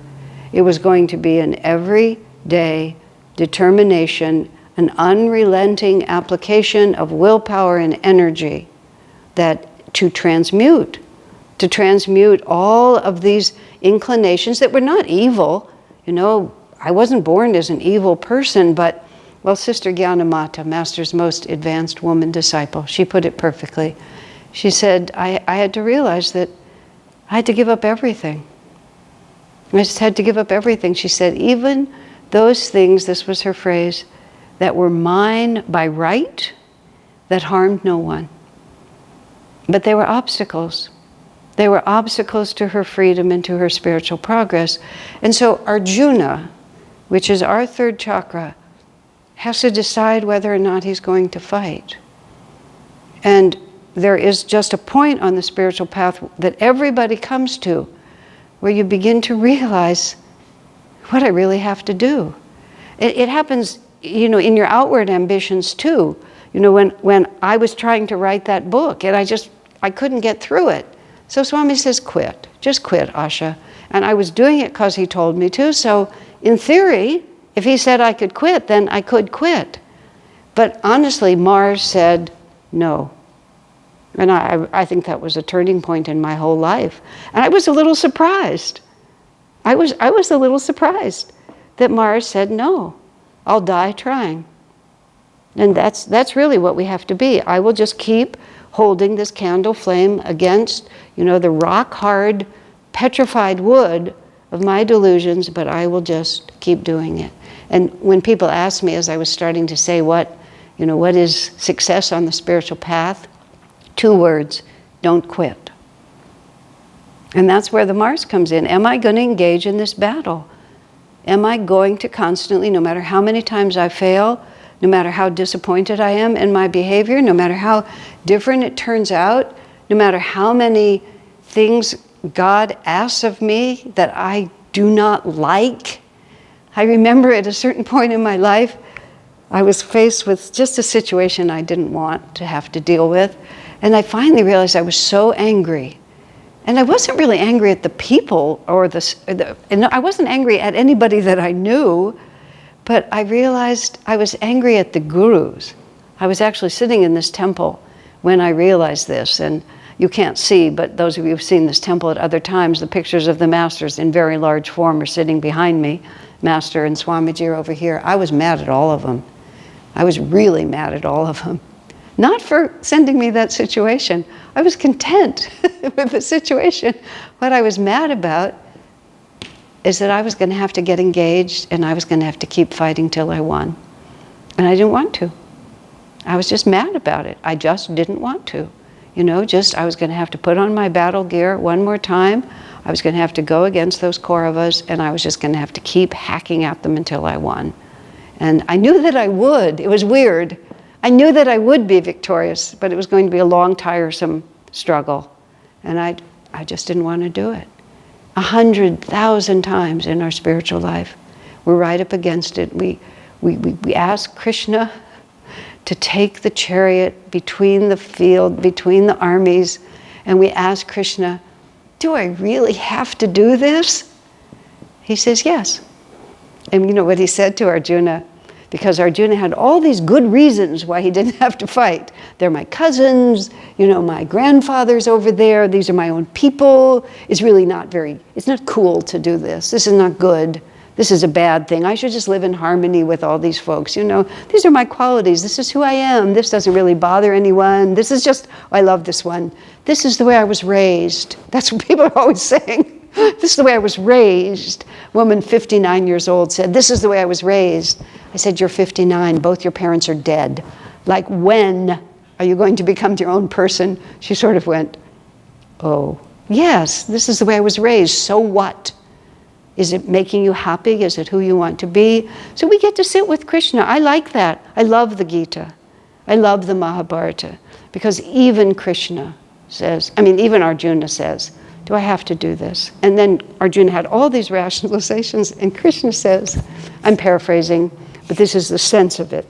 It was going to be an everyday determination, an unrelenting application of willpower and energy that to transmute all of these inclinations that were not evil. You know, I wasn't born as an evil person, but, well, Sister Gyanamata, Master's most advanced woman disciple, she put it perfectly. She said, I had to realize that I had to give up everything. I just had to give up everything. She said, even those things, this was her phrase, that were mine by right, that harmed no one. But they were obstacles. They were obstacles to her freedom and to her spiritual progress. And so Arjuna, which is our third chakra, has to decide whether or not he's going to fight. And there is just a point on the spiritual path that everybody comes to where you begin to realize what I really have to do. It happens, you know, in your outward ambitions too. You know, when I was trying to write that book and I couldn't get through it. So Swami says, quit. Just quit, Asha. And I was doing it because he told me to. So in theory, if he said I could quit, then I could quit. But honestly, Mars said no. And I think that was a turning point in my whole life. And I was a little surprised. I was a little surprised that Mars said no. I'll die trying. And that's really what we have to be. I will just keep holding this candle flame against, you know, the rock hard, petrified wood of my delusions, but I will just keep doing it. And when people ask me, as I was starting to say, what is success on the spiritual path? 2 words: don't quit. And that's where the Mars comes in. Am I going to engage in this battle? Am I going to constantly, no matter how many times I fail, no matter how disappointed I am in my behavior, no matter how different it turns out, no matter how many things God asks of me that I do not like? I remember at a certain point in my life, I was faced with just a situation I didn't want to have to deal with. And I finally realized I was so angry. And I wasn't really angry at the people and I wasn't angry at anybody that I knew, but I realized I was angry at the gurus. I was actually sitting in this temple when I realized this. And you can't see, but those of you who've seen this temple at other times, the pictures of the masters in very large form are sitting behind me. Master and Swamiji are over here. I was mad at all of them. I was really mad at all of them. Not for sending me that situation. I was content with the situation. What I was mad about is that I was going to have to get engaged and I was going to have to keep fighting till I won. And I didn't want to. I was just mad about it. I just didn't want to. You know, I was going to have to put on my battle gear one more time. I was going to have to go against those Kauravas, and I was just going to have to keep hacking at them until I won. And I knew that I would. It was weird. I knew that I would be victorious, but it was going to be a long, tiresome struggle. And I just didn't want to do it. 100,000 times in our spiritual life, we're right up against it. We ask Krishna to take the chariot between the field, between the armies, and we ask Krishna, do I really have to do this? He says, yes. And you know what he said to Arjuna? Because Arjuna had all these good reasons why he didn't have to fight. They're my cousins, you know, my grandfather's over there, these are my own people. It's not cool to do this. This is not good. This is a bad thing. I should just live in harmony with all these folks, you know. These are my qualities. This is who I am. This doesn't really bother anyone. This is just, I love this one. This is the way I was raised. That's what people are always saying. This is the way I was raised. A woman 59 years old said, this is the way I was raised. I said, you're 59. Both your parents are dead. Like, when are you going to become your own person? She sort of went, oh, yes, this is the way I was raised. So what? Is it making you happy? Is it who you want to be? So we get to sit with Krishna. I like that. I love the Gita. I love the Mahabharata. Because even Krishna says, even Arjuna says, do I have to do this? And then Arjuna had all these rationalizations, and Krishna says, I'm paraphrasing, but this is the sense of it.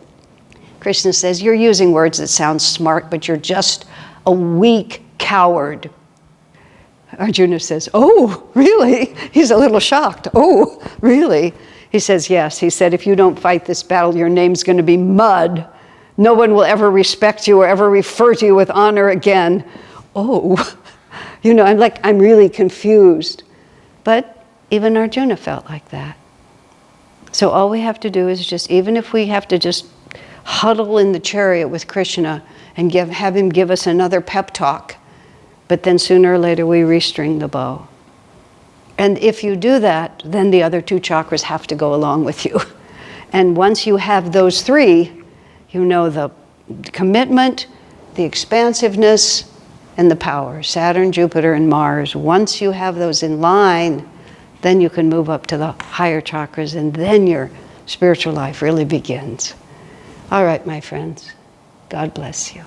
Krishna says, you're using words that sound smart, but you're just a weak coward. Arjuna says, oh, really? He's a little shocked. Oh, really? He says, yes. He said, if you don't fight this battle, your name's going to be mud. No one will ever respect you or ever refer to you with honor again. Oh, I'm really confused. But even Arjuna felt like that. So all we have to do is just, even if we have to just huddle in the chariot with Krishna and have him give us another pep talk, but then sooner or later we restring the bow. And if you do that, then the other two chakras have to go along with you. And once you have those three, the commitment, the expansiveness, and the power, Saturn, Jupiter, and Mars. Once you have those in line, then you can move up to the higher chakras, and then your spiritual life really begins. All right, my friends. God bless you.